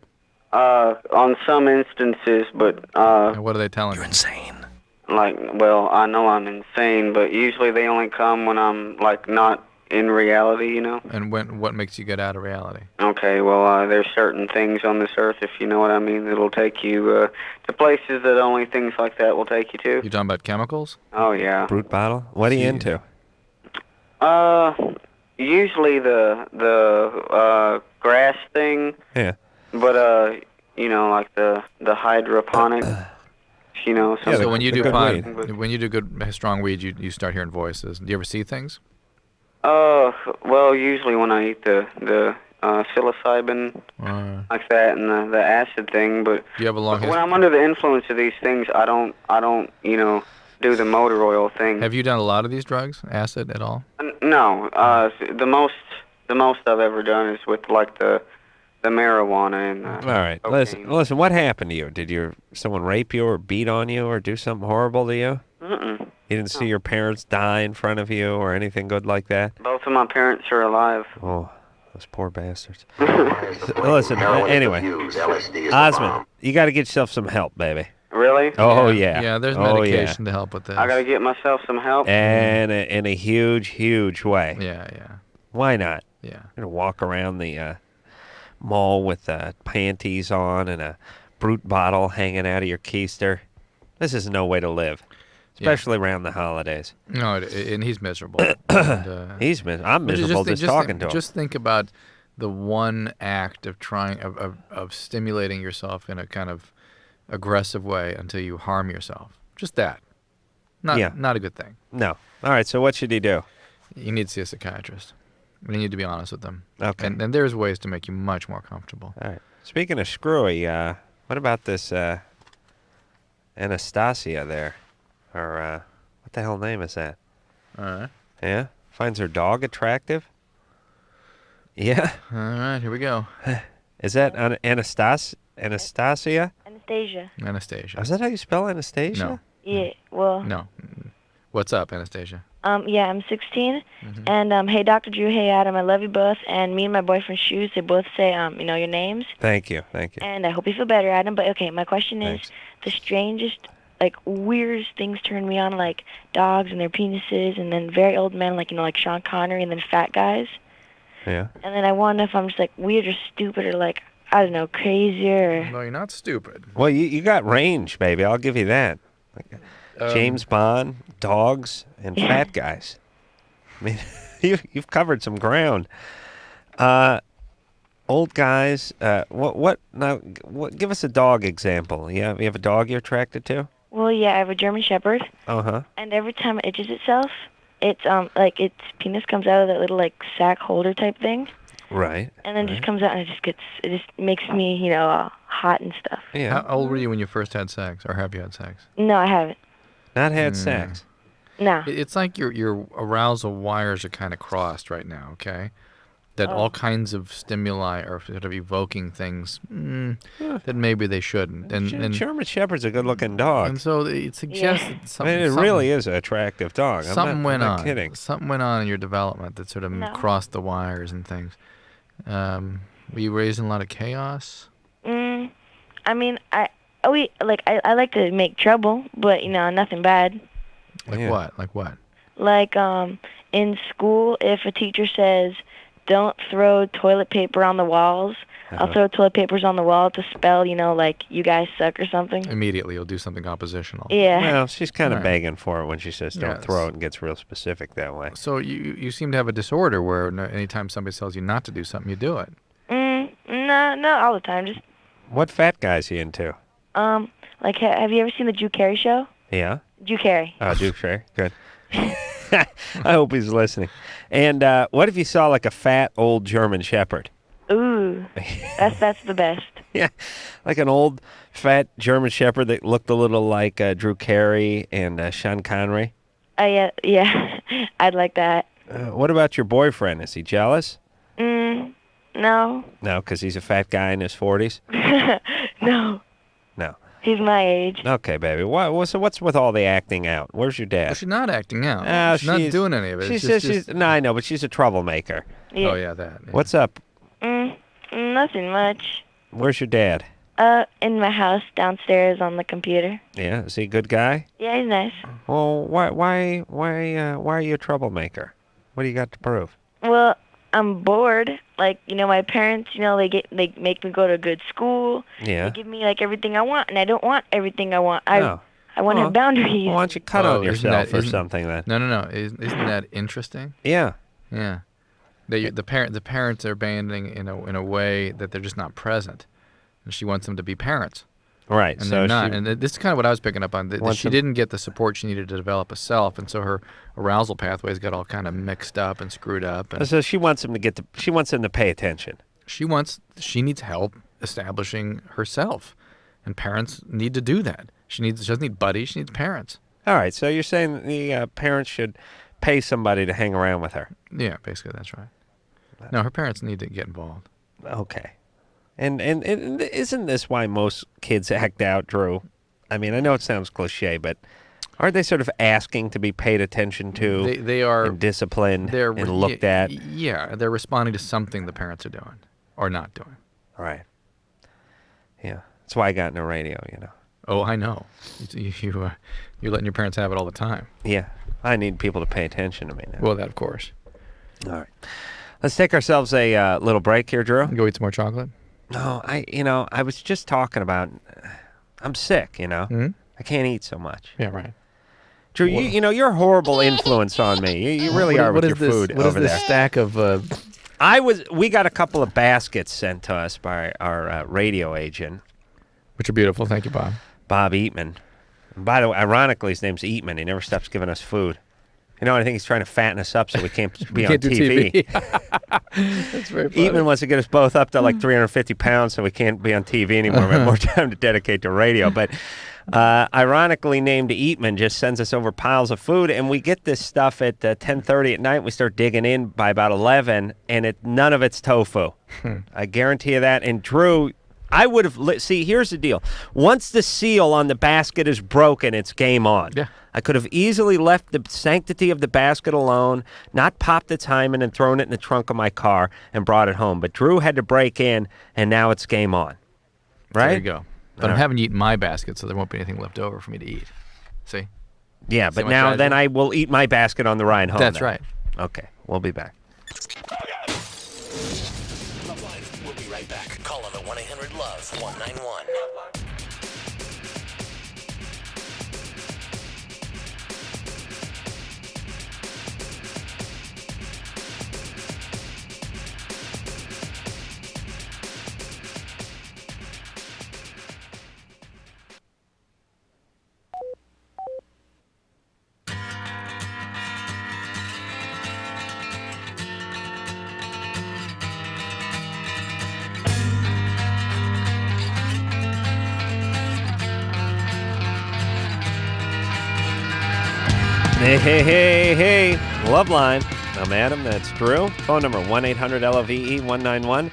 D: On some instances, but
C: And what are they telling you?
A: You're insane.
D: Well, I know I'm insane, but usually they only come when I'm not in reality,
C: And what makes you get out of reality?
D: Okay, well, there's certain things on this earth, if you know what I mean, that'll take you to places that only things like that will take you to.
C: You talking about chemicals?
D: Oh yeah.
B: Brut bottle. What are you into?
D: Usually the grass thing.
B: Yeah.
D: But like the hydroponic.
C: So when you do when you do good strong weed, you start hearing voices. Do you ever see things?
D: Well, usually when I eat the psilocybin like that and the acid thing, but
C: do you have a long
D: when I'm under the influence of these things, I don't do the motor oil thing.
C: Have you done a lot of these drugs, acid at all?
D: No. The most I've ever done is with the marijuana and
B: all right.
D: cocaine.
B: Listen. What happened to you? Did someone rape you or beat on you or do something horrible to you?
D: Mm-mm.
B: You didn't see your parents die in front of you or anything good like that?
D: Both of my parents are alive.
B: Oh, those poor bastards. Listen, anyway, Osmond, you got to get yourself some help, baby.
D: Really?
B: Oh, yeah.
C: Yeah, there's medication to help with this.
D: I got to get myself some help?
B: And in a huge, huge way.
C: Yeah.
B: Why not?
C: Yeah.
B: You're going to walk around the mall with panties on and a Brut bottle hanging out of your keister. This is no way to live. Especially around the holidays.
C: No, and he's miserable. And,
B: I'm miserable just talking to him.
C: Just think about the one act of trying of stimulating yourself in a kind of aggressive way until you harm yourself. Just that. Not a good thing.
B: No. All right, so what should he do?
C: You need to see a psychiatrist. You need to be honest with them.
B: Okay.
C: And there's ways to make you much more comfortable.
B: All right. Speaking of screwy, what about this Anastasia there? Or what the hell name is that?
C: All right.
B: Yeah? Finds her dog attractive? Yeah?
C: All right, here we go.
B: Is that Anastasia?
G: Anastasia.
C: Anastasia.
B: Is that how you spell Anastasia?
C: No.
G: Yeah, well.
C: No. What's up, Anastasia?
G: Yeah, I'm 16, and hey, Dr. Drew, hey, Adam, I love you both, and me and my boyfriend Shoes, they both say, your names.
B: Thank you.
G: And I hope you feel better, Adam, but okay, my question is, the strangest, weirdest things turn me on, like dogs and their penises, and then very old men, like Sean Connery, and then fat guys.
B: Yeah.
G: And then I wonder if I'm just, weird or stupid or, I don't know, crazy or...
C: No, you're not stupid.
B: Well, you got range, baby, I'll give you that. James Bond, dogs, and fat guys. I mean, you've covered some ground. Old guys. What? Now, give us a dog example. You have a dog you're attracted to?
G: Well, yeah, I have a German Shepherd.
B: Uh-huh.
G: And every time it itches itself, its penis comes out of that little sack holder type thing.
B: Right.
G: And then it just comes out and it just makes me hot and stuff.
B: Yeah.
C: How old were you when you first had sex, or have you had sex?
G: No, I haven't.
B: Not had sex.
F: No.
C: It's like your arousal wires are kind of crossed right now, okay? That all kinds of stimuli are sort of evoking things that maybe they shouldn't. And
B: German Shepherd's a good-looking dog.
C: And so it suggests that something...
B: I mean, it really is an attractive dog.
C: I'm not
B: kidding.
C: Something went on in your development that sort of crossed the wires and things. Were you raised in a lot of chaos?
F: I mean, I like to make trouble, but, nothing bad.
C: Like what?
F: Like, in school, if a teacher says, don't throw toilet paper on the walls, I'll throw toilet papers on the wall to spell, like, you guys suck or something.
C: Immediately, you'll do something oppositional.
F: Yeah.
B: Well, she's kind of begging for it when she says don't throw it and gets real specific that way.
C: So you seem to have a disorder where anytime somebody tells you not to do something, you do it.
F: No, not all the time. Just.
B: What fat guy is he into?
F: Like, have you ever seen the Drew Carey show?
B: Yeah.
F: Drew Carey.
B: Oh, Drew Carey. Good. I hope he's listening. And what if you saw like a fat old German Shepherd?
F: Ooh, that's the best.
B: Yeah, like an old fat German Shepherd that looked a little like Drew Carey and Sean Connery.
F: Yeah, I'd like that.
B: What about your boyfriend? Is he jealous?
F: No.
B: No, because he's a fat guy in his 40s?
F: No.
B: No.
F: He's my age.
B: Okay, baby. So what's with all the acting out? Where's your dad?
C: Well, she's not acting out. She's not doing any of it.
B: She says she's... No, I know, but she's a troublemaker.
F: Yeah.
C: Oh, yeah, that. Yeah.
B: What's up?
F: Nothing much.
B: Where's your dad?
F: In my house downstairs on the computer.
B: Yeah, is he a good guy?
F: Yeah, he's nice.
B: Well, why are you a troublemaker? What do you got to prove?
F: Well, I'm bored. Like, my parents, they make me go to a good school.
B: Yeah.
F: They give me like everything I want, and I don't want everything I want. I want to have boundaries.
B: Why don't you cut on yourself or something then?
C: No. Isn't that interesting?
B: Yeah.
C: Yeah. The parents are banding in a way that they're just not present, and she wants them to be parents.
B: Right.
C: And
B: so
C: they're not. And this is kind of what I was picking up on. She didn't get the support she needed to develop a self, and so her arousal pathways got all kind of mixed up and screwed up. And
B: so she wants him to pay attention.
C: She needs help establishing herself, and parents need to do that. She doesn't need buddies. She needs parents.
B: All right. So you're saying the parents should pay somebody to hang around with her?
C: Yeah, basically that's right. No, her parents need to get involved.
B: Okay. And isn't this why most kids act out, Drew? I mean, I know it sounds cliche, but aren't they sort of asking to be paid attention to?
C: They are.
B: And disciplined and looked at?
C: Yeah, they're responding to something the parents are doing or not doing.
B: Right. Yeah. That's why I got into radio,
C: Oh, I know. You're letting your parents have it all the time.
B: Yeah. I need people to pay attention to me now.
C: Well, that, of course.
B: All right. Let's take ourselves a little break here, Drew.
C: Go eat some more chocolate?
B: No, I was just talking about, I'm sick,
C: Mm-hmm.
B: I can't eat so much.
C: Yeah, right.
B: Drew, you're a horrible influence on me. You really are with your food over there.
C: What is this stack of...
B: We got a couple of baskets sent to us by our radio agent.
C: Which are beautiful. Thank you, Bob.
B: Bob Eatman. And by the way, ironically, his name's Eatman. He never stops giving us food. I think he's trying to fatten us up so we can't be on TV.
C: That's very funny.
B: Eatman wants to get us both up to like 350 pounds so we can't be on TV anymore. We have more time to dedicate to radio. But ironically named Eatman just sends us over piles of food, and we get this stuff at 10:30 at night. We start digging in by about 11, and none of it's tofu. I guarantee you that. And Drew, I would have... See, here's the deal. Once the seal on the basket is broken, it's game on.
C: Yeah.
B: I could have easily left the sanctity of the basket alone, not popped its hymen and thrown it in the trunk of my car and brought it home. But Drew had to break in, and now it's game on. Right?
C: There you go. But I haven't eaten my basket, so there won't be anything left over for me to eat. See?
B: Yeah, but now then I will eat my basket on the ride home.
C: That's
B: then.
C: right.
B: Okay, we'll be back.
A: LoveLine. We'll be right back. Call on the 1-800-LOVE-191.
B: Hey. LoveLine. I'm Adam. That's Drew. Phone number 1-800-LOVE-191.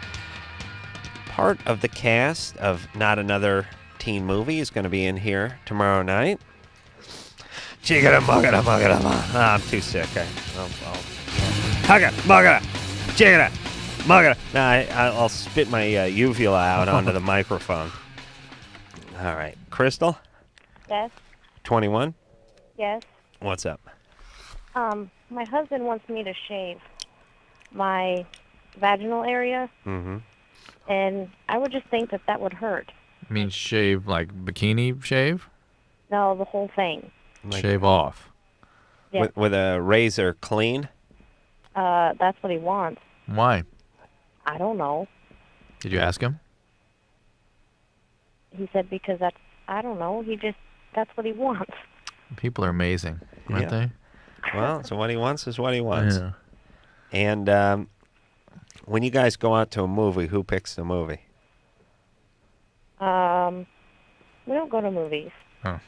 B: Part of the cast of Not Another Teen Movie is going to be in here tomorrow night. I'm too sick. I'll spit my uvula out onto the microphone. All right. Crystal?
H: Yes.
B: 21?
H: Yes.
B: What's up?
H: My husband wants me to shave my vaginal area.
B: Mm-hmm.
H: And I would just think that would hurt.
C: I mean, shave like bikini shave?
H: No, the whole thing.
B: Like,
C: shave off.
H: Yeah.
B: With a razor clean?
H: That's what he wants.
C: Why?
H: I don't know.
C: Did you ask him?
H: He said because I don't know. That's what he wants.
C: People are amazing, aren't they?
B: Well, so what he wants is what he wants.
C: Yeah.
B: And when you guys go out to a movie, who picks the movie?
H: We don't go to movies.
C: Oh.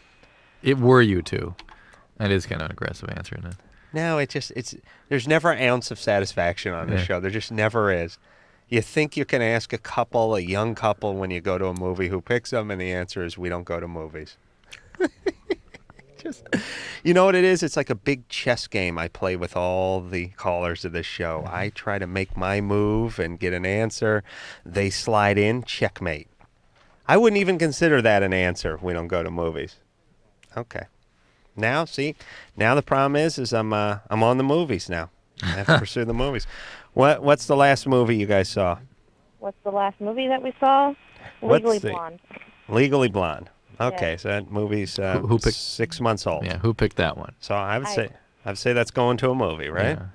C: It were you two. That is kind of an aggressive answer, isn't it?
B: No, there's never an ounce of satisfaction on this show. There just never is. You think you can ask a young couple when you go to a movie who picks them, and the answer is we don't go to movies. You know what it is? It's like a big chess game I play with all the callers of this show. I try to make my move and get an answer. They slide in, checkmate. I wouldn't even consider that an answer. We don't go to movies. Okay. Now the problem is I'm on the movies now. I have to pursue the movies. What's the last movie you guys saw?
H: What's the last movie that we saw? Legally Blonde.
B: Legally Blonde. Okay,
H: Yeah.
B: so that movie's
C: who picked,
B: 6 months old.
C: Yeah, who picked that one?
B: So I would say that's going to a movie, right?
C: Yeah.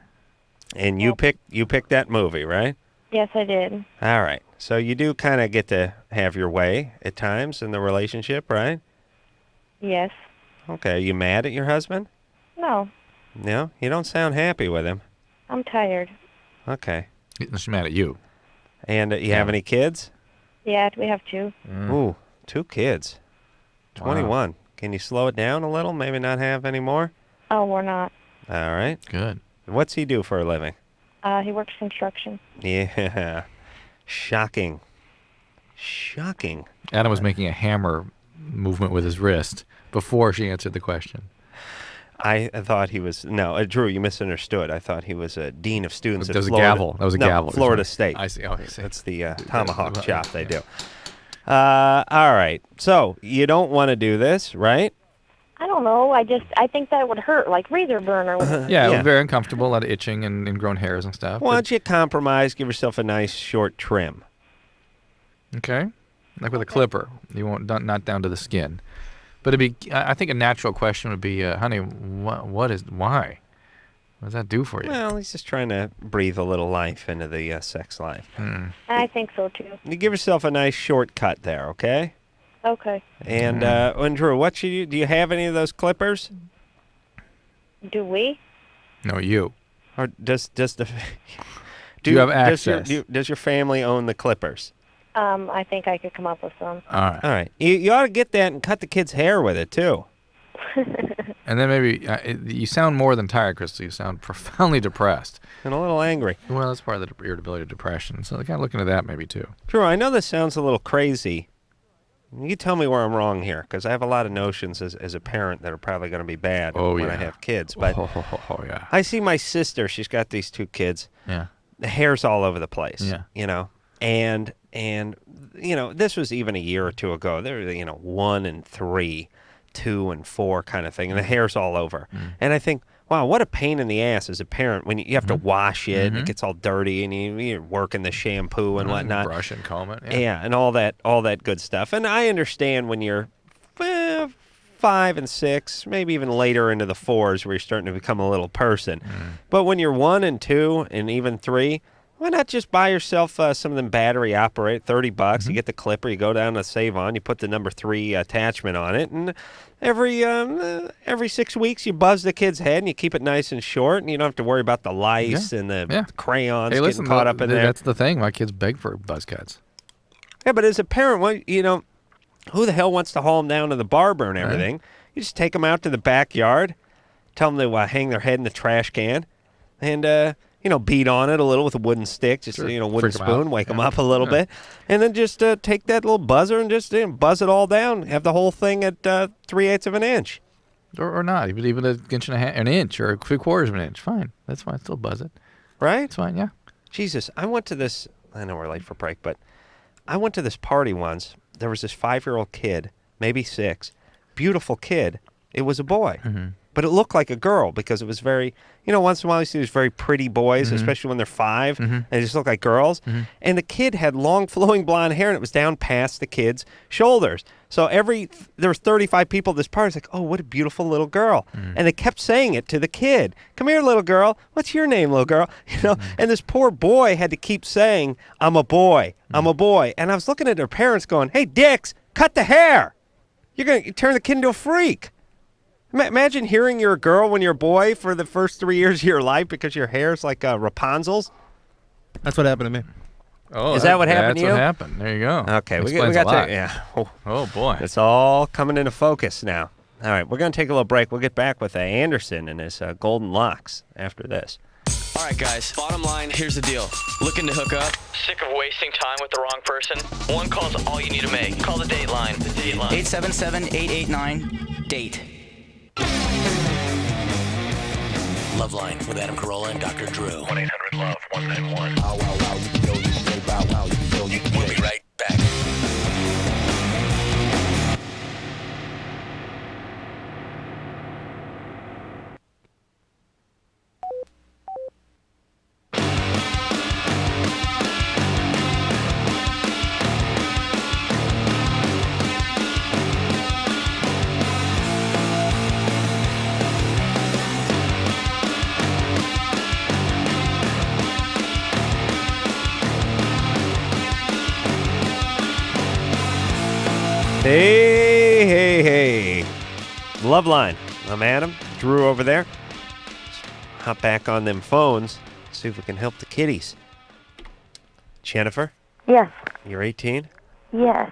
B: And you picked that movie, right?
H: Yes, I did.
B: All right. So you do kind of get to have your way at times in the relationship, right?
H: Yes.
B: Okay. Are you mad at your husband?
H: No.
B: No? You don't sound happy with him.
H: I'm tired.
B: Okay.
C: She's mad at you.
B: And you have any kids?
H: Yeah, we have 2.
B: Ooh, 2 kids. 21. Wow. Can you slow it down a little? Maybe not have any more?
H: Oh, we're not.
B: All right.
C: Good.
B: What's he do for a living?
H: He works construction.
B: Yeah. Shocking.
C: Adam was making a hammer movement with his wrist before she answered the question.
B: I thought he was... No, Drew, you misunderstood. I thought he was a dean of students at
C: Florida.
B: That was a gavel. Florida State.
C: I see. Oh, I see.
B: That's the tomahawk chop they do. All right. So, you don't want to do this, right?
H: I don't know. I think that would hurt, like razor burn or whatever.
C: Yeah, it would be very uncomfortable, a lot of itching and ingrown hairs and stuff.
B: Why don't you compromise, give yourself a nice short trim?
C: Okay. Like with a clipper. You won't, not down to the skin. But I think a natural question would be, honey, why? What does that do for you?
B: Well, he's just trying to breathe a little life into the sex life.
H: I think so, too.
B: You give yourself a nice shortcut there, okay?
H: Okay.
B: And Drew, do you have any of those clippers?
H: Do we?
C: No, you.
B: Or does the...
C: Do you have access?
B: Does your family own the clippers?
H: I think I could come up with some.
C: All right.
B: You ought to get that and cut the kid's hair with it, too.
C: And then maybe you sound more than tired, Crystal. You sound profoundly depressed.
B: And a little angry.
C: Well, that's part of the irritability depression. So they're kind of looking at that maybe, too.
B: Drew, I know this sounds a little crazy. You tell me where I'm wrong here, because I have a lot of notions as a parent that are probably going to be bad when I have kids. But
C: yeah.
B: I see my sister. She's got these 2 kids.
C: Yeah.
B: The hair's all over the place.
C: Yeah.
B: You know, and this was even a year or 2 ago. There were 1 and 3, 2 and 4 kind of thing, and the hair's all over. And I think, wow, what a pain in the ass as a parent when you have to wash it and it gets all dirty and you're working the shampoo and whatnot.
C: Brush and comb it.
B: Yeah, and all that good stuff. And I understand when you're 5 and 6, maybe even later into the 4s where you're starting to become a little person. But when you're 1 and 2 and even 3, why not just buy yourself some of them battery operated, $30? You get the clipper, you go down to Save On, you put the number 3 attachment on it, and every 6 weeks you buzz the kid's head and you keep it nice and short, and you don't have to worry about the lice and the crayons getting caught up in there.
C: That's the thing. My kids beg for buzz cuts.
B: Yeah, but as a parent, who the hell wants to haul them down to the barber and everything? You just take them out to the backyard, tell them to hang their head in the trash can, and beat on it a little with a wooden stick, just wooden spoon, wake them up a little bit, and then just take that little buzzer and just buzz it all down. Have the whole thing at 3/8 of an inch,
C: or not even an inch and a half, an inch or 3/4 of an inch. Fine, that's fine. Still buzz it.
B: Right?
C: It's fine. Yeah.
B: Jesus, I went to this. I know we're late for break, but I went to this party once. There was this 5-year-old kid, maybe 6, beautiful kid. It was a boy. Mm-hmm. But it looked like a girl because it was very, once in a while you see these very pretty boys, especially when they're 5, and they just look like girls. Mm-hmm. And the kid had long flowing blonde hair, and it was down past the kid's shoulders. So there was 35 people at this party. It's like, oh, what a beautiful little girl. Mm-hmm. And they kept saying it to the kid. Come here, little girl. What's your name, little girl? And this poor boy had to keep saying, I'm a boy. I'm a boy. And I was looking at their parents going, hey, dicks, cut the hair. You're going to turn the kid into a freak. Imagine hearing you're a girl when you're a boy for the first 3 years of your life because your hair's like Rapunzel's.
I: That's what happened to me.
B: Oh, is that what happened to you?
C: That's what happened. There you go.
B: Okay, we got to. Yeah.
C: Oh boy,
B: it's all coming into focus now. All right, we're going to take a little break. We'll get back with Anderson and his golden locks after this.
J: All right, guys. Bottom line, here's the deal. Looking to hook up? Sick of wasting time with the wrong person? One call's all you need to make. Call the date line. The date line. 877-889-DATE.
A: LoveLine with Adam Carolla and Dr. Drew. 1-800-LOVE-191. We'll be right back.
B: Hey. LoveLine. I'm Adam. Drew over there. Let's hop back on them phones. See if we can help the kiddies. Jennifer?
K: Yes.
B: You're 18?
K: Yes.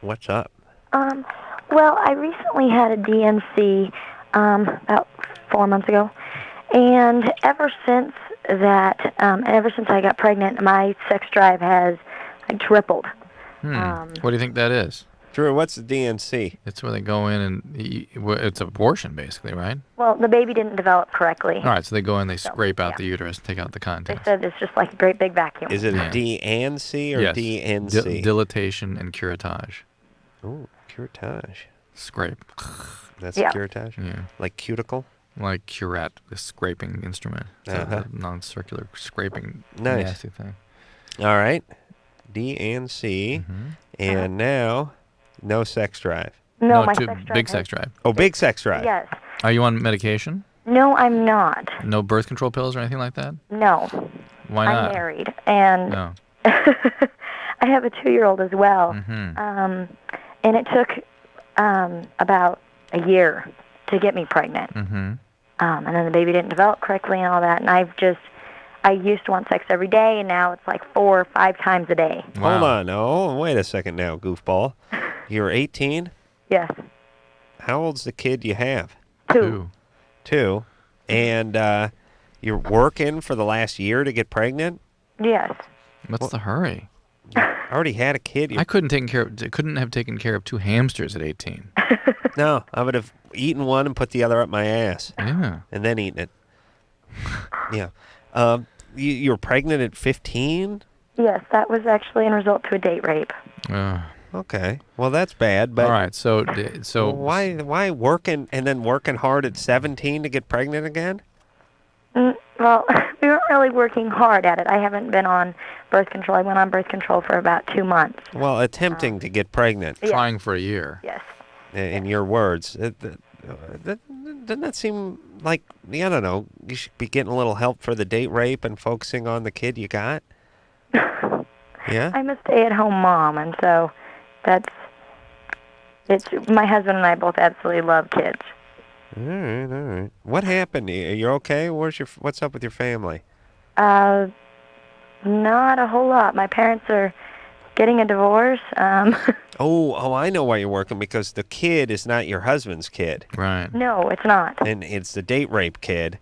B: What's up?
K: Well, I recently had a DNC about 4 months ago. And ever since I got pregnant, my sex drive has tripled.
C: What do you think that is?
B: Drew, what's the DNC?
C: It's where they go in and it's abortion, basically, right?
K: Well, the baby didn't develop correctly.
C: All right, so they go in, they scrape out the uterus, take out the contents.
K: They said it's just like a great big vacuum.
B: Is it a DNC or
C: yes.
B: DNC?
C: Dilatation and curettage.
B: Oh, curettage.
C: Scrape.
B: That's curettage?
C: Yeah.
B: Like cuticle?
C: Like curette, the scraping instrument. A non-circular scraping nasty thing.
B: All right. DNC. Mm-hmm. And now... No sex drive.
K: No, my sex drive.
C: Big sex drive.
B: Oh, big sex drive.
K: Yes.
C: Are you on medication?
K: No, I'm not.
C: No birth control pills or anything like that?
K: No.
C: Why not?
K: I'm married, and
C: no.
K: I have a 2-year-old as well. Mm-hmm. And it took about a year to get me pregnant. Mm-hmm. And then the baby didn't develop correctly and all that, and I used to want sex every day, and now it's like 4 or 5 times a day.
B: Wow. Hold on. Oh, wait a second now, goofball. You're 18?
K: Yes.
B: How old's the kid you have?
K: 2.
B: 2. And you're working for the last year to get pregnant?
K: Yes.
C: What's the hurry?
B: You already had a kid.
C: I couldn't have taken care of 2 hamsters at 18.
B: No, I would have eaten one and put the other up my ass.
C: Yeah.
B: And then eaten it. Yeah. You were pregnant at 15?
K: Yes, that was actually in result to a date rape.
B: Okay. Well, that's bad. But
C: all right. So
B: why working and then working hard at 17 to get pregnant again?
K: Well, we weren't really working hard at it. I haven't been on birth control. I went on birth control for about 2 months.
B: Well, attempting to get pregnant.
K: Yes.
C: Trying for a year.
K: Yes.
B: In your words. Doesn't that seem like, I don't know, you should be getting a little help for the date rape and focusing on the kid you got? Yeah?
K: I'm a stay-at-home mom, and so it's my husband and I both absolutely love kids.
B: All right. What happened? You're okay? What's up with your family?
K: Not a whole lot. My parents are getting a divorce.
B: Oh, I know why you're working, because the kid is not your husband's kid.
C: Right.
K: No, it's not.
B: And it's the date rape kid,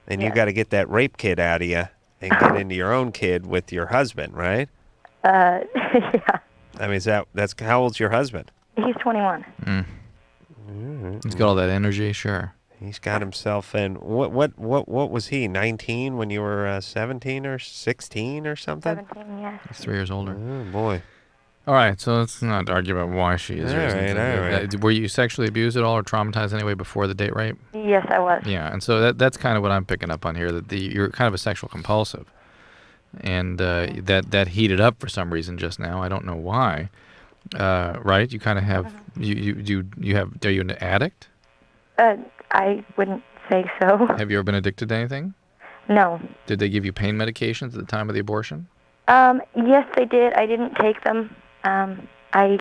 B: and you
K: Yes.
B: got to get that rape kid out of you and get into your own kid with your husband, right?
K: Yeah.
B: I mean, that's how old's your husband?
K: He's 21.
C: He's got all that energy, sure.
B: He's got himself in. What was he? 19 when you were 17 or 16 or something?
K: 17, yes.
C: He's 3 years older.
B: Oh boy.
C: All right, so let's not argue about why she is or isn't.
B: All right.
C: Were you sexually abused at all or traumatized anyway before the date rape?
K: Yes, I was.
C: Yeah, and so that's kind of what I'm picking up on here, that you're kind of a sexual compulsive. And that heated up for some reason just now. I don't know why. Right? You kind of have, are you an addict?
K: I wouldn't say so.
C: Have you ever been addicted to anything?
K: No.
C: Did they give you pain medications at the time of the abortion?
K: Yes, they did. I didn't take them. I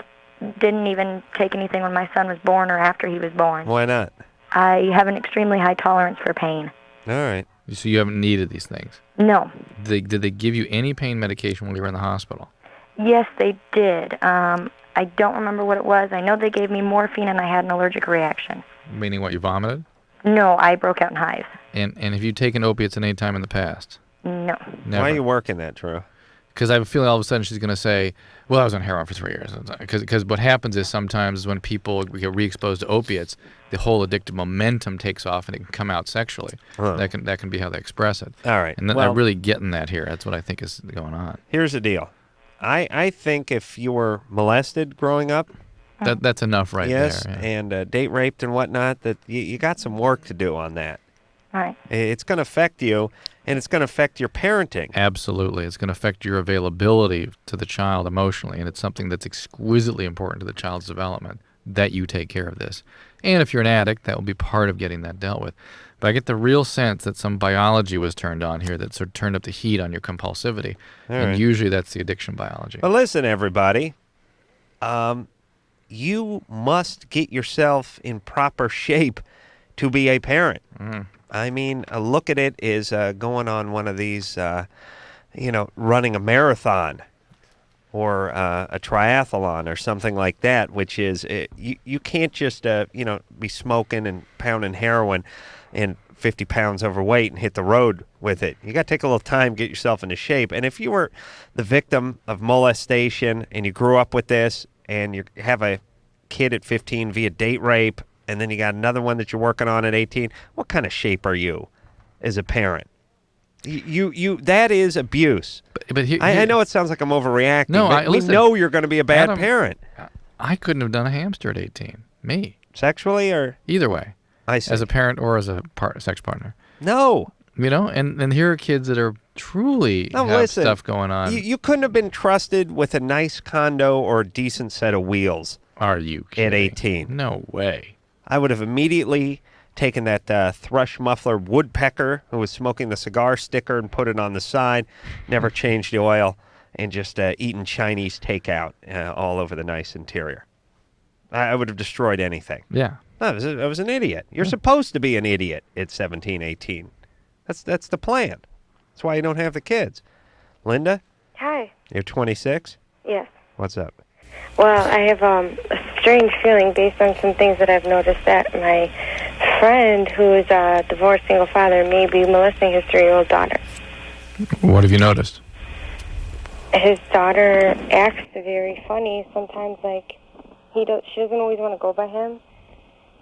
K: didn't even take anything when my son was born or after he was born.
B: Why not?
K: I have an extremely high tolerance for pain.
B: All right.
C: So you haven't needed these things?
K: No.
C: Did they give you any pain medication while you were in the hospital?
K: Yes, they did. I don't remember what it was. I know they gave me morphine and I had an allergic reaction.
C: Meaning what, you vomited?
K: No, I broke out in hives.
C: And have you taken opiates at any time in the past?
K: No.
C: Never.
B: Why are you working that, Drew?
C: Because I have a feeling all of a sudden she's going to say, well, I was on heroin for 3 years. Because what happens is sometimes when people get re-exposed to opiates, the whole addictive momentum takes off and it can come out sexually.
B: Huh.
C: That can be how they express it.
B: All right.
C: And I'm really getting that here. That's what I think is going on.
B: Here's the deal. I think if you were molested growing up,
C: that's enough right there.
B: Yes, and date raped and whatnot, that you got some work to do on that.
K: Right.
B: It's going to affect you, and it's going to affect your parenting.
C: Absolutely. It's going to affect your availability to the child emotionally, and it's something that's exquisitely important to the child's development, that you take care of this. And if you're an addict, that will be part of getting that dealt with. But I get the real sense that some biology was turned on here that sort of turned up the heat on your compulsivity. And usually that's the addiction biology.
B: But listen, everybody, you must get yourself in proper shape to be a parent. I mean, a look at it is going on one of these, running a marathon or a triathlon or something like that, which is you can't just, be smoking and pounding heroin and 50 pounds overweight and hit the road with it. You got to take a little time, get yourself into shape. And if you were the victim of molestation and you grew up with this and you have a kid at 15 via date rape, and then you got another one that you're working on at 18, what kind of shape are you as a parent? You that is abuse.
C: But
B: I know it sounds like I'm overreacting, but we know you're going to be a bad parent.
C: I couldn't have done a hamster at 18. Me.
B: Sexually or?
C: Either way.
B: I see.
C: As a parent or as a sex partner.
B: No.
C: And here are kids that are truly have stuff going on.
B: You couldn't have been trusted with a nice condo or a decent set of wheels.
C: Are you kidding?
B: At 18.
C: No way.
B: I would have immediately taken that thrush muffler woodpecker who was smoking the cigar sticker and put it on the side, never changed the oil, and just eaten Chinese takeout all over the nice interior. I would have destroyed anything.
C: Yeah.
B: I was an idiot. You're supposed to be an idiot at 17, 18. That's the plan. That's why you don't have the kids. Linda?
L: Hi.
B: You're 26?
L: Yes.
B: What's up?
L: Well, I have a strange feeling based on some things that I've noticed that my friend, who is a divorced single father, may be molesting his 3-year-old daughter.
C: What have you noticed?
L: His daughter acts very funny. Sometimes, she doesn't always want to go by him.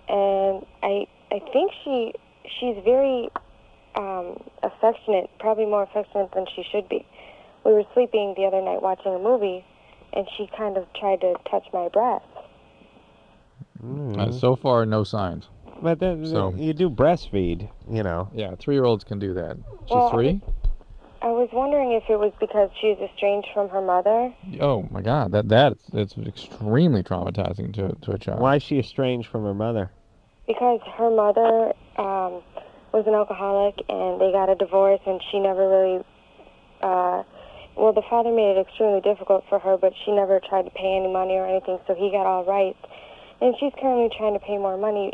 L: And I think she's very affectionate, probably more affectionate than she should be. We were sleeping the other night watching a movie, and she kind of tried to touch my breast.
C: So far, no signs.
B: But you do breastfeed,
C: Yeah, 3-year-olds can do that.
L: Well,
C: She's 3?
L: I was wondering if it was because she's estranged from her mother.
C: Oh my God, that's extremely traumatizing to a child.
B: Why is she estranged from her mother?
L: Because her mother was an alcoholic, and they got a divorce, and she never really. The father made it extremely difficult for her, but she never tried to pay any money or anything, so he got all rights. And she's currently trying to pay more money,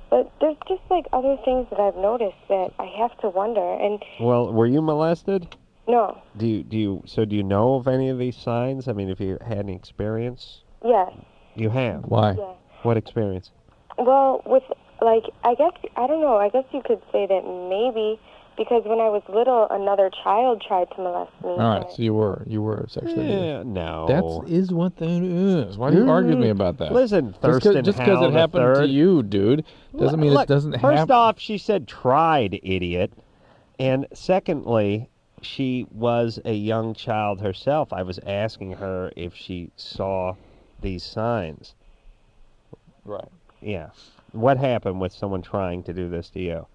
L: but there's just other things that I've noticed that I have to wonder. And
B: well, were you molested?
L: No.
B: Do you know of any of these signs? I mean, have you had any experience?
L: Yes.
B: You have?
C: Why?
L: Yeah.
B: What experience?
L: Well, with, like, I don't know, I guess you could say that maybe, because when I was little, another child tried to molest me.
C: All right, so you were sexually abused.
B: Yeah, no.
C: That is what that is. Why do you argue with me about that?
B: Listen, Thurston
C: just because it happened to you, dude, doesn't mean it doesn't happen.
B: First off, she said tried, idiot. And secondly, she was a young child herself. I was asking her if she saw these signs.
C: Right.
B: Yeah. What happened with someone trying to do this to you?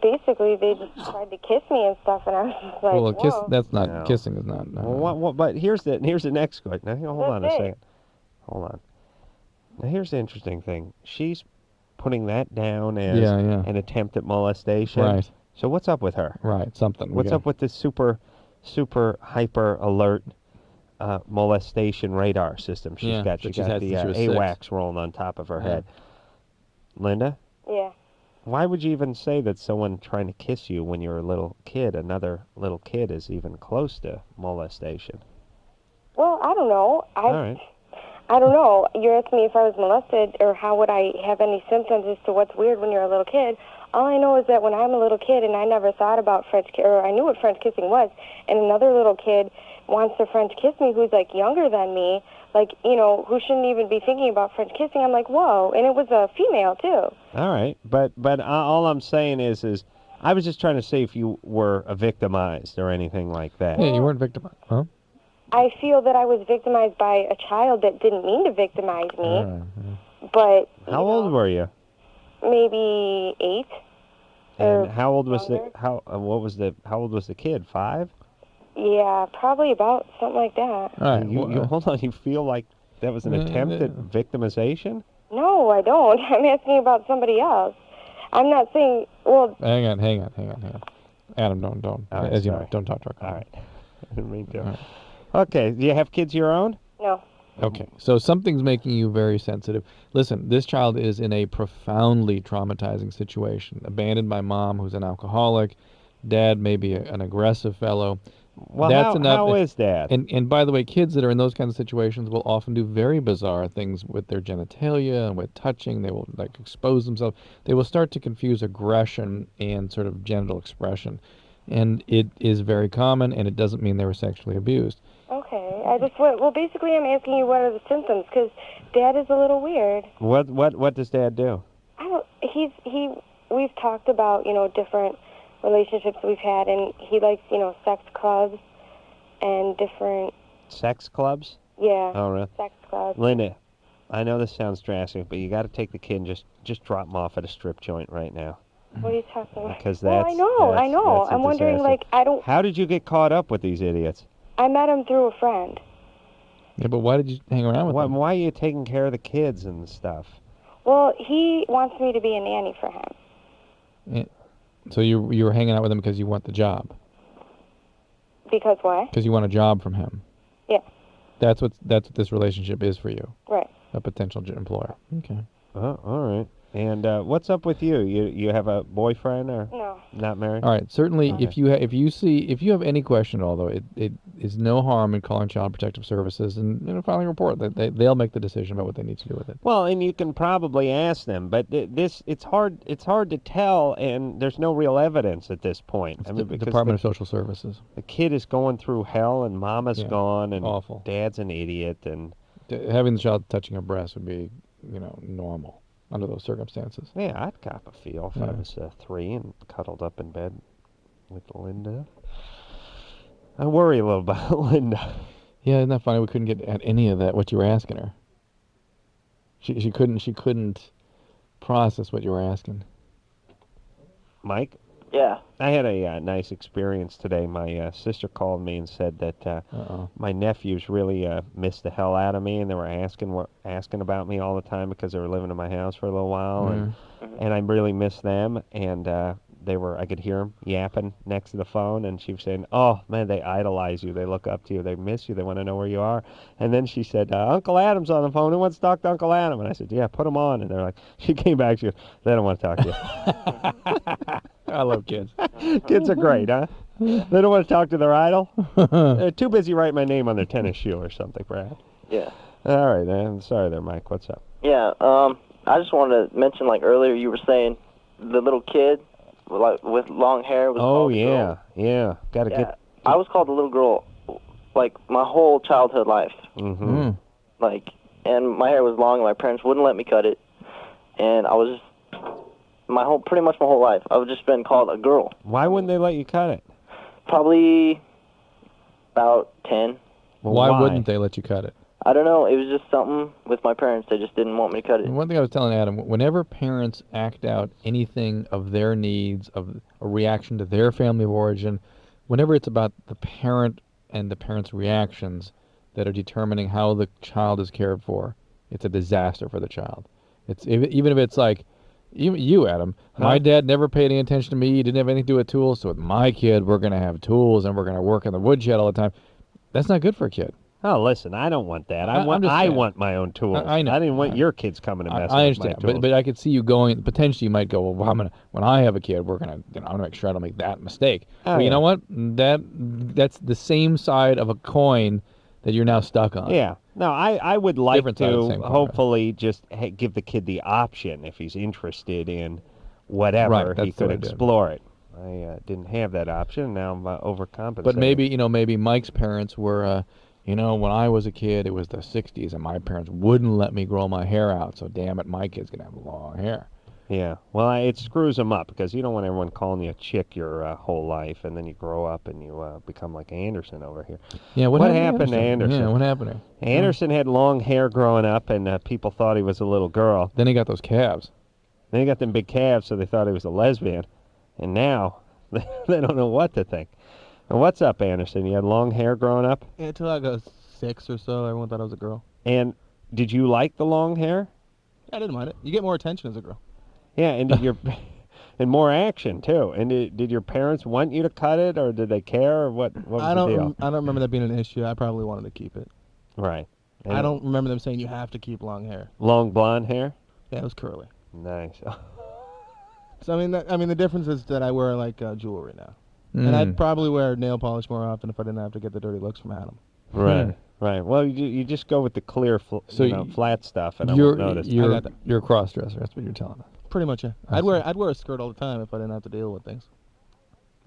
L: Basically, they just tried to kiss me and stuff, and I was just like,
C: well,
L: whoa.
C: that's not, kissing is not. No.
B: Well, what, but here's the next question. Now, hold on a second. Hold on. Now, here's the interesting thing. She's putting that down as an attempt at molestation.
C: Right.
B: So what's up with her?
C: Right, something.
B: What's up with this super hyper alert molestation radar system she's got? She got the AWACS rolling on top of her head. Linda?
L: Yeah.
B: Why would you even say that someone trying to kiss you when you're a little kid, another little kid, is even close to molestation?
L: Well, I don't know.
B: All right.
L: I don't know. You're asking me if I was molested, or how would I have any symptoms as to what's weird when you're a little kid. All I know is that when I'm a little kid and I never thought about or I knew what French kissing was, and another little kid wants to French kiss me who's, like, younger than me, like, you know, who shouldn't even be thinking about French kissing, I'm like, whoa. And it was a female, too.
B: All right. But all I'm saying is I was just trying to see if you were victimized or anything like that.
C: Yeah, you weren't victimized, huh?
L: I feel that I was victimized by a child that didn't mean to victimize me, but...
B: How old were you?
L: Maybe 8.
B: And how old was how old was the kid? 5?
L: Yeah, probably about something like that.
B: All right, you hold on. You feel like that was an attempt at victimization?
L: No, I don't. I'm asking about somebody else. I'm not saying. Well.
C: Hang on. Adam, don't.
B: Right,
C: as you know, don't talk to her.
B: All right. I didn't mean to. Right. Okay. Do you have kids of your own?
L: No.
C: Okay, so something's making you very sensitive. Listen, this child is in a profoundly traumatizing situation. Abandoned by mom, who's an alcoholic. Dad may be an aggressive fellow.
B: Well, how is Dad?
C: And by the way, kids that are in those kinds of situations will often do very bizarre things with their genitalia and with touching. They will, like, expose themselves. They will start to confuse aggression and sort of genital expression. And it is very common, and it doesn't mean they were sexually abused.
L: Okay, basically I'm asking you what are the symptoms, because Dad is a little weird.
B: What does Dad do?
L: We've talked about, you know, different relationships we've had, and he likes, you know, sex clubs and different...
B: Sex clubs?
L: Yeah.
B: Oh, really?
L: Sex clubs.
B: Linda, I know this sounds drastic, but you got to take the kid and just drop him off at a strip joint right now.
L: What are you talking about?
B: Because
L: I know. I'm wondering, like,
B: How did you get caught up with these idiots?
L: I met him through a friend.
C: Yeah, but why did you hang around with them?
B: Why are you taking care of the kids and stuff?
L: Well, he wants me to be a nanny for him.
C: Yeah. So you were hanging out with him because you want the job?
L: Because why?
C: Because you want a job from him.
L: Yeah.
C: That's what this relationship is for you.
L: Right.
C: A potential employer. Okay.
B: Oh, all right. And what's up with you? You have a boyfriend or
L: no? Not
B: married.
C: All right. Certainly, okay. if you have any question at all, though, it is no harm in calling Child Protective Services and filing a report. They'll make the decision about what they need to do with it.
B: Well, and you can probably ask them, but it's hard to tell, and there's no real evidence at this point.
C: It's the Department of Social Services.
B: The kid is going through hell, and Mama's gone, and
C: awful.
B: Dad's an idiot, and
C: having the child touching her breast would be, normal under those circumstances.
B: Yeah, I'd cop a feel if I was 3 and cuddled up in bed with Linda. I worry a little about Linda.
C: Yeah, isn't that funny? We couldn't get at any of that, what you were asking her. She couldn't process what you were asking.
B: Mike?
M: Yeah.
B: I had a nice experience today. My sister called me and said that my nephews really missed the hell out of me, and they were asking about me all the time because they were living in my house for a little while, and I really missed them. And I could hear them yapping next to the phone, and she was saying, "Oh man, they idolize you. They look up to you. They miss you. They want to know where you are." And then she said, "Uncle Adam's on the phone. Who wants to talk to Uncle Adam?" And I said, "Yeah, put him on." And they're like, she came back. She goes, "They don't want to talk to you."
C: I love kids.
B: Kids are great, huh? They don't want to talk to their idol? They're too busy writing my name on their tennis shoe or something, Brad.
M: Yeah.
B: All right, man. Sorry there, Mike. What's up?
M: Yeah, I just wanted to mention, like, earlier you were saying the little kid with long hair was called a girl.
B: Yeah. Got to get...
M: I was called a little girl, like, my whole childhood life.
B: Mm-hmm.
M: Like, and my hair was long, and my parents wouldn't let me cut it. And I was just, pretty much my whole life, I've just been called a girl.
B: Why wouldn't they let you cut it?
M: Probably about 10.
C: Well, why wouldn't they let you cut it?
M: I don't know. It was just something with my parents. They just didn't want me to cut it.
C: One thing I was telling Adam, whenever parents act out anything of their needs, of a reaction to their family of origin, whenever it's about the parent and the parent's reactions that are determining how the child is cared for, it's a disaster for the child. It's even if it's like, you, Adam, my dad never paid any attention to me. He didn't have anything to do with tools. So with my kid, we're going to have tools and we're going to work in the woodshed all the time. That's not good for a kid.
B: Oh, listen, I don't want that. I want my own tools.
C: I know.
B: I didn't want your kids coming and messing
C: I
B: with my
C: understand,
B: tools.
C: but I could see you going. Potentially, you might go. Well, when I have a kid, I'm gonna make sure I don't make that mistake.
B: Oh,
C: but you know what? That's the same side of a coin that you're now stuck on.
B: Yeah. No, I would like
C: Different side of the
B: to
C: same coin,
B: hopefully just give the kid the option if he's interested in whatever, he could explore it. I didn't have that option. Now I'm overcompensating.
C: But maybe Mike's parents were. When I was a kid, it was the 60s, and my parents wouldn't let me grow my hair out, so damn it, my kid's going to have long hair.
B: Yeah, well, it screws them up, because you don't want everyone calling you a chick your whole life, and then you grow up and you become like Anderson over here.
C: Yeah, what
B: happened to Anderson?
C: Yeah, what happened to him?
B: Anderson had long hair growing up, and people thought he was a little girl.
C: Then he got those calves.
B: Then he got them big calves, so they thought he was a lesbian. And now, they don't know what to think. What's up, Anderson? You had long hair growing up?
I: Yeah, until I was 6 or so, everyone thought I was a girl.
B: And did you like the long hair?
I: I didn't mind it. You get more attention as a girl.
B: Yeah, and and more action too. And did your parents want you to cut it, or did they care, or what was the deal?
I: I don't remember that being an issue. I probably wanted to keep it.
B: Right. And
I: I don't remember them saying you have to keep long hair.
B: Long blonde hair?
I: Yeah, it was curly.
B: Nice.
I: So the difference is that I wear like jewelry now. And I'd probably wear nail polish more often if I didn't have to get the dirty looks from Adam.
B: Right, right. Well, you just go with the clear, flat stuff, and I won't notice.
C: You're a cross-dresser. That's what you're telling us.
I: Pretty much, yeah. I'd wear a skirt all the time if I didn't have to deal with things.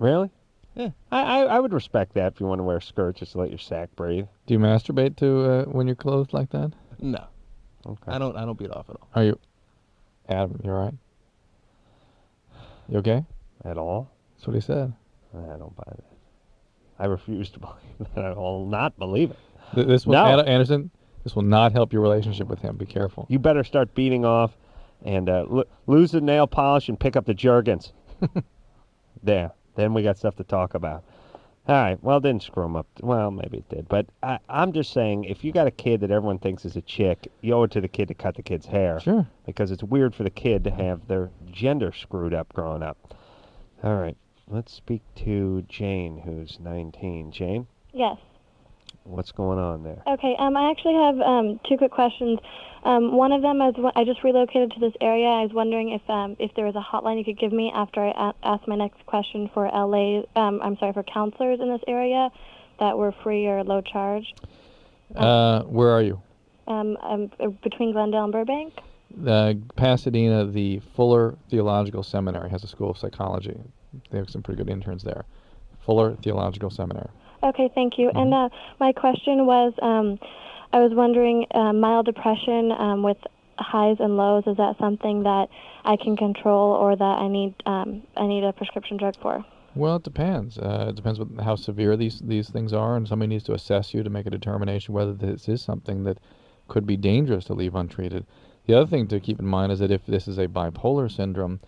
B: Really?
I: Yeah.
B: I would respect that if you want to wear a skirt just to let your sack breathe.
C: Do you masturbate to when you're clothed like that?
I: No.
B: Okay.
I: I don't beat off at all.
C: Are you, Adam? You all right? You okay?
B: At all?
C: That's what he said.
B: I don't buy that. I refuse to believe that. I will not believe it.
C: This will, Anderson, this will not help your relationship with him. Be careful.
B: You better start beating off and lose the nail polish and pick up the Jergens. There. Then we got stuff to talk about. All right. Well, it didn't screw him up. Well, maybe it did. But I'm just saying, if you got a kid that everyone thinks is a chick, you owe it to the kid to cut the kid's hair.
C: Sure.
B: Because it's weird for the kid to have their gender screwed up growing up. All right. Let's speak to Jane, who's 19. Jane?
N: Yes.
B: What's going on there?
N: Okay, I actually have two quick questions. One of them is I just relocated to this area. I was wondering if there was a hotline you could give me after I asked my next question for for counselors in this area that were free or low charge.
C: Where are you?
N: I'm between Glendale and Burbank.
C: Pasadena, the Fuller Theological Seminary has a school of psychology. They have some pretty good interns there. Fuller Theological Seminary.
N: Okay, thank you. Mm-hmm. And my question was, I was wondering, mild depression with highs and lows, is that something that I can control or that I need a prescription drug for?
C: Well, it depends. It depends on how severe these things are, and somebody needs to assess you to make a determination whether this is something that could be dangerous to leave untreated. The other thing to keep in mind is that if this is a bipolar syndrome,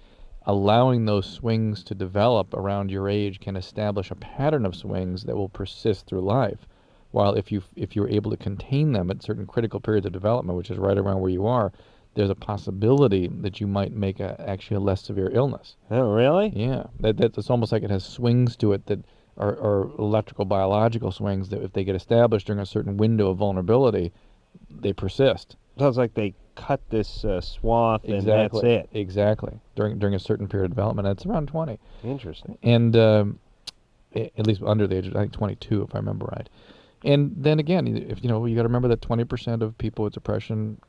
C: allowing those swings to develop around your age can establish a pattern of swings that will persist through life. While if you're able to contain them at certain critical periods of development, which is right around where you are, there's a possibility that you might make actually a less severe illness.
B: Oh, really?
C: Yeah. It's almost like it has swings to it that are electrical biological swings that if they get established during a certain window of vulnerability, they persist.
B: Sounds like they cut this swath and that's it.
C: Exactly. During a certain period of development. It's around 20.
B: Interesting.
C: And at least under the age of, I think, 22, if I remember right. And then again, if you got to remember that 20% of people with depression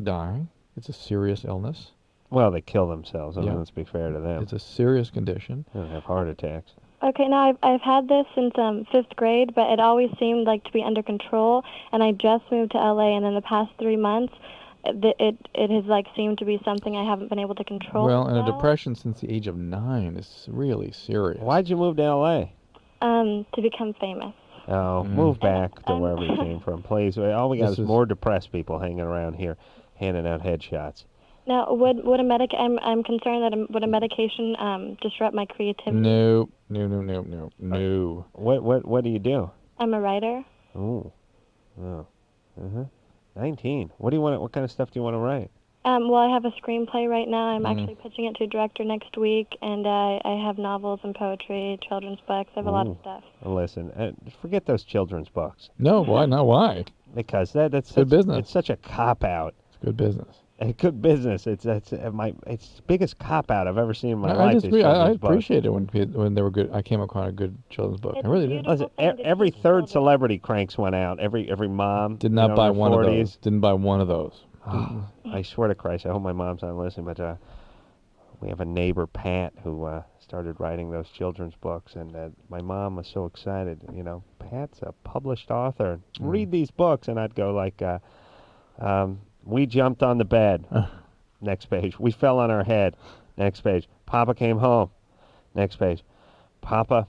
C: die. It's a serious illness.
B: Well, they kill themselves. I mean, let's be fair to them.
C: It's a serious condition.
B: They don't have heart attacks.
N: Okay, now I've had this since 5th grade, but it always seemed like to be under control. And I just moved to LA, and in the past 3 months, it has like seemed to be something I haven't been able to control.
C: Well, and a depression since the age of 9 is really serious.
B: Why'd you move to LA?
N: To become famous.
B: Oh, move back to wherever you came from, please. All we got is more depressed people hanging around here, handing out headshots.
N: Now, would a I'm concerned that would a medication disrupt my creativity?
C: No.
B: What do you do?
N: I'm a writer.
B: Oh. 19. What do you want? What kind of stuff do you want to write?
N: Well, I have a screenplay right now. I'm actually pitching it to a director next week, and I have novels and poetry, children's books. I have a lot of stuff.
B: Listen, forget those children's books.
C: No, why not? Why?
B: Because that's
C: good business.
B: It's such a cop-out.
C: It's good business.
B: Good business. It's the biggest cop-out I've ever seen in my life.
C: I appreciate it when they were good. I came across a good children's book. I really did.
B: Listen, every third celebrity cranks one out. Every mom
C: did not buy one of those. Didn't buy one of those.
B: I swear to Christ, I hope my mom's not listening, but we have a neighbor, Pat, who started writing those children's books, and my mom was so excited. Pat's a published author. Read these books, and I'd go like, we jumped on the bed. Next page. We fell on our head. Next page. Papa came home. Next page. Papa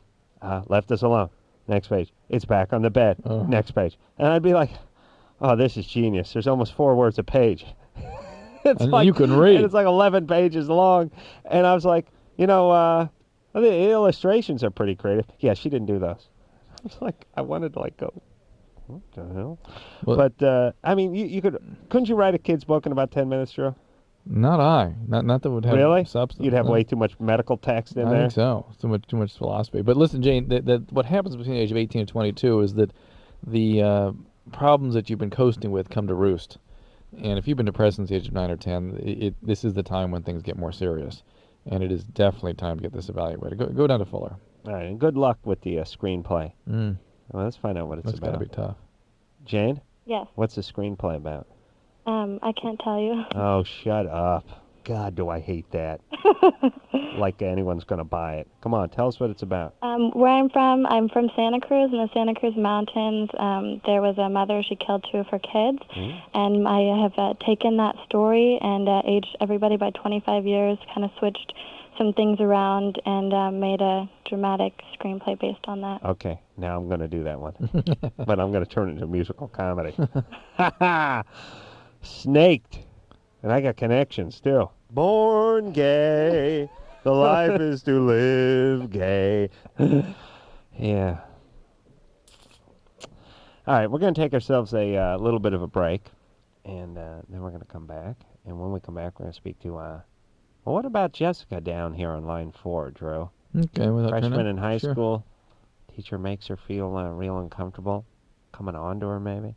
B: left us alone. Next page. It's back on the bed. Next page. And I'd be like, oh, this is genius. There's almost 4 words a page.
C: You can read.
B: And it's like 11 pages long. And I was like, the illustrations are pretty creative. Yeah, she didn't do those. I was like, I wanted to go, what the hell? Well, but, I mean, couldn't you write a kid's book in about 10 minutes, Drew?
C: Not I. Not that would have substance.
B: You'd have way too much medical text in there?
C: I think so. Too much philosophy. But listen, Jane, that what happens between the age of 18 and 22 is that the problems that you've been coasting with come to roost. And if you've been depressed since the age of 9 or 10, this is the time when things get more serious. And it is definitely time to get this evaluated. Go down to Fuller.
B: All right, and good luck with the screenplay.
C: Well,
B: let's find out what it's about.
C: That's got to be tough.
B: Jane?
N: Yes.
B: What's the screenplay about?
N: I can't tell you.
B: Oh, shut up. God, do I hate that. Like anyone's going to buy it. Come on, tell us what it's about.
N: Where I'm from Santa Cruz. In the Santa Cruz Mountains, there was a mother. She killed 2 of her kids. And I have taken that story and aged everybody by 25 years, kind of switched some things around, and made a dramatic screenplay based on that.
B: Okay, now I'm going to do that one. But I'm going to turn it into a musical comedy. Snaked. And I got connections, too. Born gay. The life is to live gay. Yeah. All right, we're going to take ourselves a little bit of a break. And then we're going to come back. And when we come back, we're going to speak to... well, what about Jessica down here on line 4, Drew?
C: Okay,
B: freshman in high school. Teacher makes her feel real uncomfortable. Coming on to her, maybe.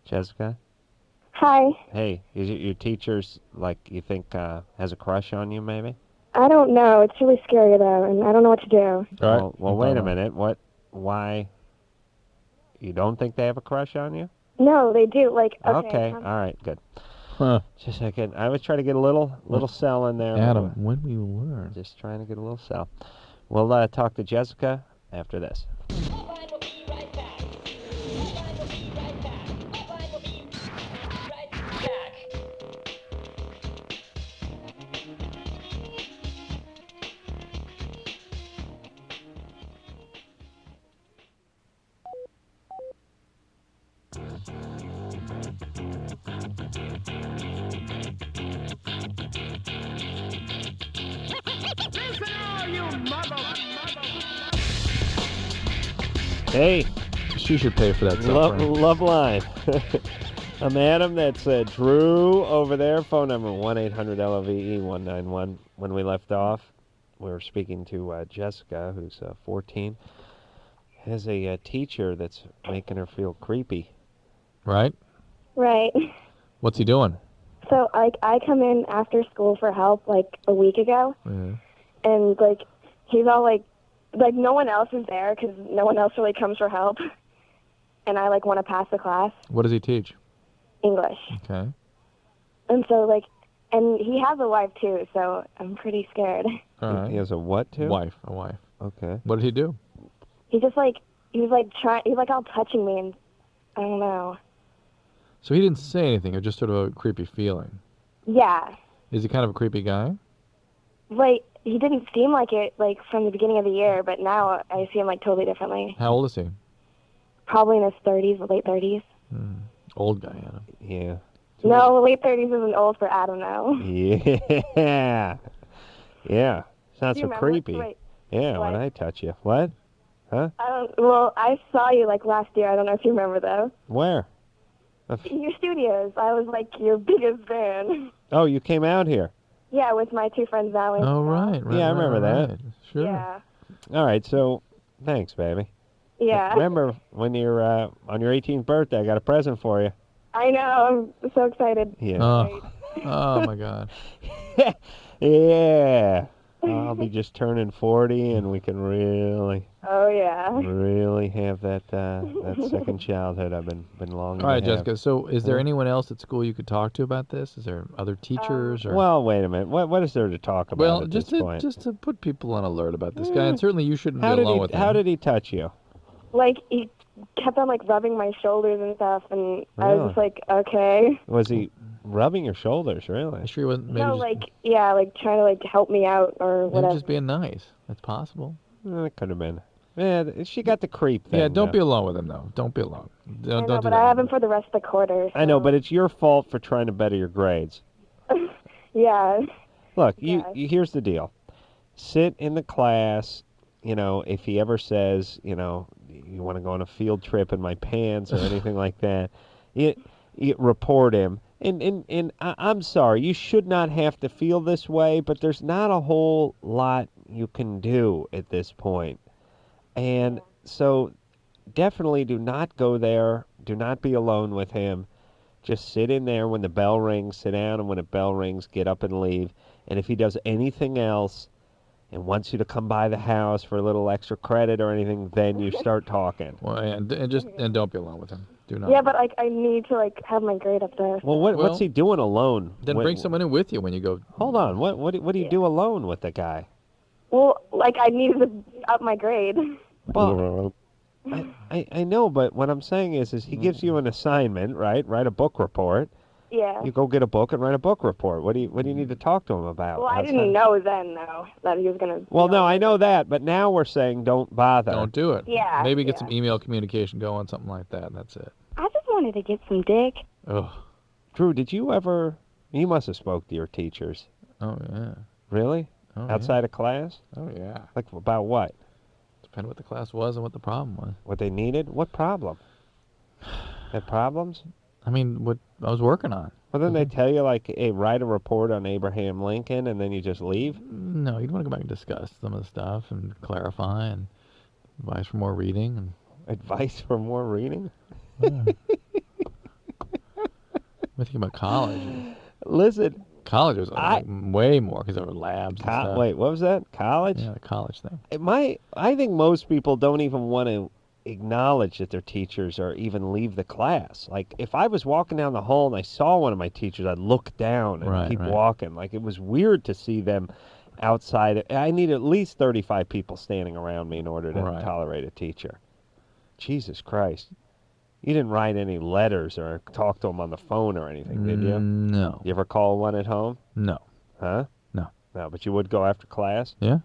B: Jessica?
O: Hi.
B: Hey, is it your teacher's, you think, has a crush on you, maybe?
O: I don't know. It's really scary, though, and I don't know what to do.
B: All right. Well, wait a minute. Why? You don't think they have a crush on you?
O: No, they do.
B: Okay. All right, good. Just a second. I was trying to get a little cell in there.
C: Adam, when will you learn?
B: Just trying to get a little cell. We'll talk to Jessica after this. Hey.
C: She should pay for that
B: LoveLine. I'm Adam. That's Drew over there. Phone number 1-800-LOVE-191. When we left off, we were speaking to Jessica, who's 14. Has a teacher that's making her feel creepy.
C: Right?
O: Right.
C: What's he doing?
O: So, I come in after school for help, a week ago.
C: Mm-hmm.
O: And, he's all, like, no one else is there because no one else really comes for help. And I, like, want to pass the class.
C: What does he teach?
O: English.
C: Okay.
O: And so, like, and he has a wife, too, so I'm pretty scared.
B: He has a what, too?
C: A wife.
B: Okay.
C: What did he do?
O: He was like all touching me, and I don't know.
C: So he didn't say anything, or just sort of a creepy feeling?
O: Yeah.
C: Is he kind of a creepy guy?
O: Like, he didn't seem like it, like, from the beginning of the year, but now I see him, like, totally differently.
C: How old is he?
O: Probably in his 30s, late 30s.
C: Old guy, Adam.
B: Yeah.
O: No, late 30s isn't old for Adam, though.
B: Yeah. Yeah. Sounds
O: Do
B: so
O: you remember?
B: creepy.
O: Wait,
B: yeah,
O: what?
B: when I touch you. What? Huh?
O: Well, I saw you, like, last year. I don't know if you remember, though.
B: Where?
O: In your studios. I was, like, your biggest fan.
B: Oh, you came out here.
O: Yeah, with my two friends, Valerie.
C: Oh, right.
B: Yeah, I remember that.
C: Right. Sure.
O: Yeah.
B: All right, so thanks, baby.
O: Yeah.
B: Remember, when you're on your 18th birthday, I got a present for you.
O: I know. I'm so excited.
B: Yeah.
C: Oh, my God.
B: Yeah. I'll be just turning 40, and we can really,
O: Oh, yeah.
B: really have that second childhood I've been longing
C: All right,
B: to have.
C: Jessica, so is there
B: Huh?
C: anyone else at school you could talk to about this? Is there other teachers? or
B: Well, wait a minute. What is there to talk about
C: Well,
B: at
C: just
B: this
C: to,
B: point?
C: just to put people on alert about this guy, and certainly you shouldn't
B: How
C: be
B: did
C: alone
B: he
C: with him.
B: How did he touch you?
O: Like, he kept on, like, rubbing my shoulders and stuff, and I was just like, okay.
B: Was he rubbing your shoulders, really?
C: Sure, he wasn't. Maybe
O: No,
C: just,
O: like, yeah, like, trying to, like, help me out or
C: maybe
O: whatever.
C: just being nice. That's possible.
B: It could have been. Yeah, she got the creep thing.
C: Yeah, don't
B: though.
C: be alone with him, though. Don't be alone. Don't,
O: I
C: don't
O: know,
C: do
O: but
C: that.
O: I have him for the rest of the quarter.
B: I know, but it's your fault for trying to better your grades.
O: Yeah.
B: Look, here's the deal. Sit in the class, if he ever says, you want to go on a field trip in my pants or anything like that, you report him. And I'm sorry, you should not have to feel this way, but there's not a whole lot you can do at this point. And so definitely do not go there. Do not be alone with him. Just sit in there when the bell rings, sit down, and when the bell rings, get up and leave. And if he does anything else and wants you to come by the house for a little extra credit or anything, then you start talking.
C: Well, and don't be alone with him. Do not.
O: Yeah, but, like, I need to, like, have my grade up there.
B: Well, what's he doing alone?
C: Then bring someone in with you when you go.
B: Hold on. What do you do alone with the guy?
O: Well, like, I needed to up my grade.
B: Well, I know, but what I'm saying is he gives you an assignment, right? Write a book report.
O: Yeah.
B: You go get a book and write a book report. What do you need to talk to him about?
O: Well, I didn't know then, though, that he was going to...
B: Well, no, I know that, but now we're saying don't bother.
C: Don't do it.
O: Yeah,
C: Maybe get some email communication going, something like that, and that's it.
O: I just wanted to get some dick.
C: Ugh.
B: Drew, did you ever... You must have spoke to your teachers.
C: Oh, yeah.
B: Really?
C: Oh,
B: Outside of class?
C: Oh, yeah.
B: Like, about what?
C: Depending what the class was and what the problem was.
B: What they needed? What problem? Had problems?
C: I mean, what I was working on.
B: Well, then they tell you, like, hey, write a report on Abraham Lincoln, and then you just leave?
C: No, you'd want to go back and discuss some of the stuff and clarify and advice for more reading. And
B: advice for more reading?
C: Yeah. I'm thinking about college.
B: Listen.
C: College was like way more because there were labs and stuff.
B: Wait, what was that? College?
C: Yeah, the college thing.
B: I think most people don't even want to acknowledge that they're teachers or even leave the class. Like, if I was walking down the hall and I saw one of my teachers, I'd look down and keep walking. Like, it was weird to see them outside. I need at least 35 people standing around me in order to tolerate a teacher. Jesus Christ. You didn't write any letters or talk to them on the phone or anything, did you?
C: No.
B: You ever call one at home?
C: No.
B: Huh?
C: No.
B: No, but you would go after class?
C: Yeah.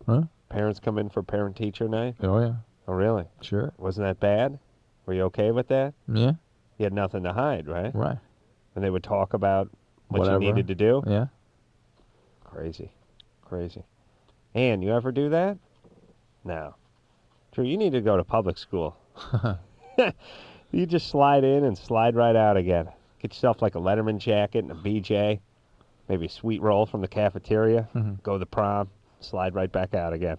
C: Huh?
B: Parents come in for parent-teacher night?
C: Oh, yeah.
B: Oh, really?
C: Sure.
B: Wasn't that bad? Were you okay with that?
C: Yeah.
B: You had nothing to hide, right?
C: Right.
B: And they would talk about what
C: Whatever.
B: you needed to do?
C: Yeah.
B: Crazy. Crazy. Ann, you ever do that? No. Drew, you need to go to public school. You just slide in and slide right out again. Get yourself like a Letterman jacket and a BJ, maybe a sweet roll from the cafeteria, go to the prom, slide right back out again.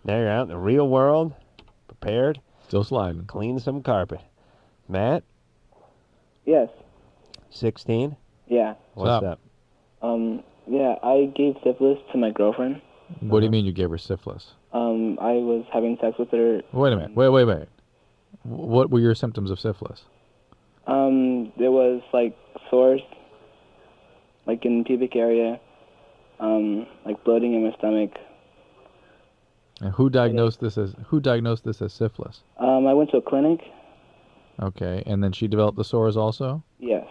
B: Now you're out in the real world, prepared.
C: Still sliding.
B: Clean some carpet. Matt?
P: Yes.
B: 16?
P: Yeah.
B: What's up?
P: Yeah, I gave syphilis to my girlfriend.
C: What do you mean you gave her syphilis?
P: I was having sex with her.
C: Wait a minute. Wait. What were your symptoms of syphilis?
P: There was like sores, like in the pubic area, like bloating in my stomach.
C: And who diagnosed this as syphilis?
P: I went to a clinic.
C: Okay, and then she developed the sores also?
P: Yes.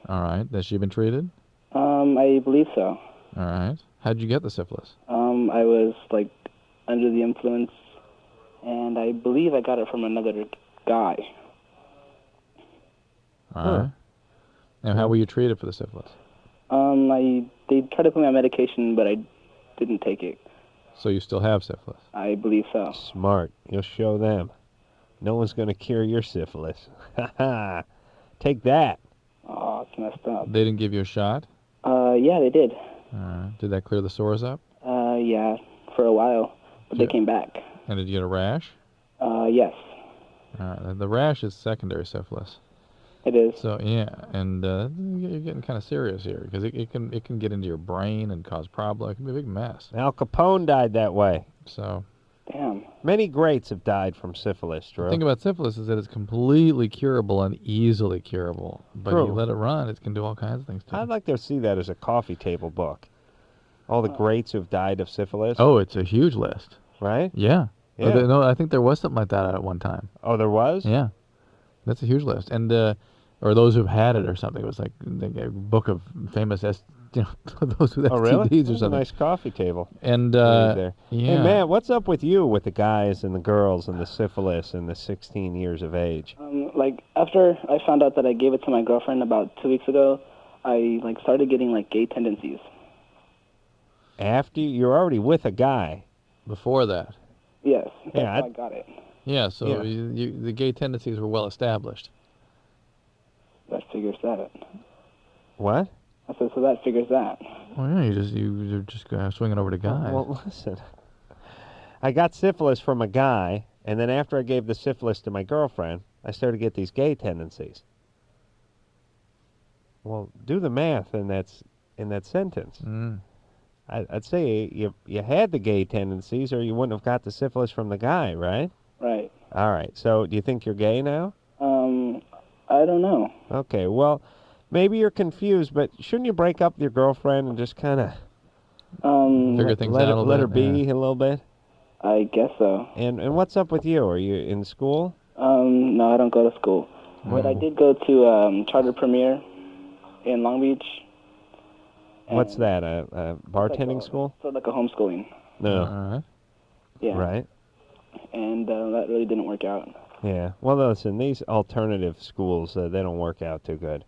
C: All right. Has she been treated?
P: I believe so.
C: All right. How'd you get the syphilis?
P: I was like under the influence, and I believe I got it from another guy.
C: All right. And how were you treated for the syphilis?
P: They tried to put me on medication, but I didn't take it.
C: So you still have syphilis?
P: I believe so.
B: Smart. You'll show them. No one's going to cure your syphilis. Ha ha. Take that.
P: Oh, it's messed up.
C: They didn't give you a shot?
P: Yeah, they did.
C: Did that clear the sores up?
P: Yeah, for a while, but they came back.
C: And did you get a rash?
P: Yes.
C: The rash is secondary syphilis.
P: It is.
C: So yeah, and you're getting kind of serious here because it can get into your brain and cause problems. It can be a big mess.
B: Al Capone died that way.
C: So.
P: Damn.
B: Many greats have died from syphilis, Drew.
C: The thing about syphilis is that it's completely curable and easily curable. But
B: True.
C: you let it run, it can do all kinds of things to
B: I'd like to see that as a coffee table book. All the greats who've died of syphilis.
C: Oh, it's a huge list.
B: Right?
C: Yeah.
B: Yeah.
C: No, I think there was something like that at one time.
B: Oh, there was?
C: Yeah. That's a huge list. And or those who've had it or something. It was like a book of famous those with
B: oh, really?
C: STDs or
B: That's
C: something.
B: a nice coffee table.
C: And
B: there.
C: yeah.
B: Hey, man, what's up with you with the guys and the girls and the syphilis and the 16 years of age?
P: Like after I found out that I gave it to my girlfriend about 2 weeks ago, I like started getting like gay tendencies.
B: After you're already with a guy.
C: Before that.
P: Yes. That's
B: Yeah,
P: how I got it.
C: Yeah. So the gay tendencies were well established.
P: That figures that.
B: What?
P: I said, so that figures that.
C: Well, yeah, you're just swinging over to guys.
B: Well, listen. I got syphilis from a guy, and then after I gave the syphilis to my girlfriend, I started to get these gay tendencies. Well, do the math in that sentence. I'd say you had the gay tendencies, or you wouldn't have got the syphilis from the guy, right?
P: Right.
B: All right. So, do you think you're gay now?
P: I don't know.
B: Okay. Well, maybe you're confused, but shouldn't you break up with your girlfriend and just kind of
C: figure things out a little bit?
B: Let her be a little bit?
P: I guess so.
B: And what's up with you? Are you in school?
P: No, I don't go to school. But I did go to Charter Premier in Long Beach.
B: What's that? A bartending school?
P: So like a homeschooling.
B: No.
P: Yeah.
B: Right.
P: And that really didn't work out.
B: Yeah. Well, listen, these alternative schools, they don't work out too good.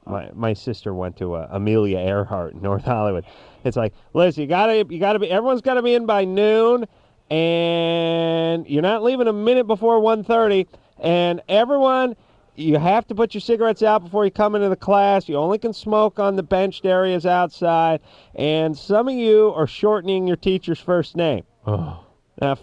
B: My sister went to Amelia Earhart in North Hollywood. It's like, Liz, you gotta be. Everyone's gotta be in by noon, and you're not leaving a minute before 1:30. And everyone, you have to put your cigarettes out before you come into the class. You only can smoke on the benched areas outside. And some of you are shortening your teacher's first name.
C: Oh.
B: Now,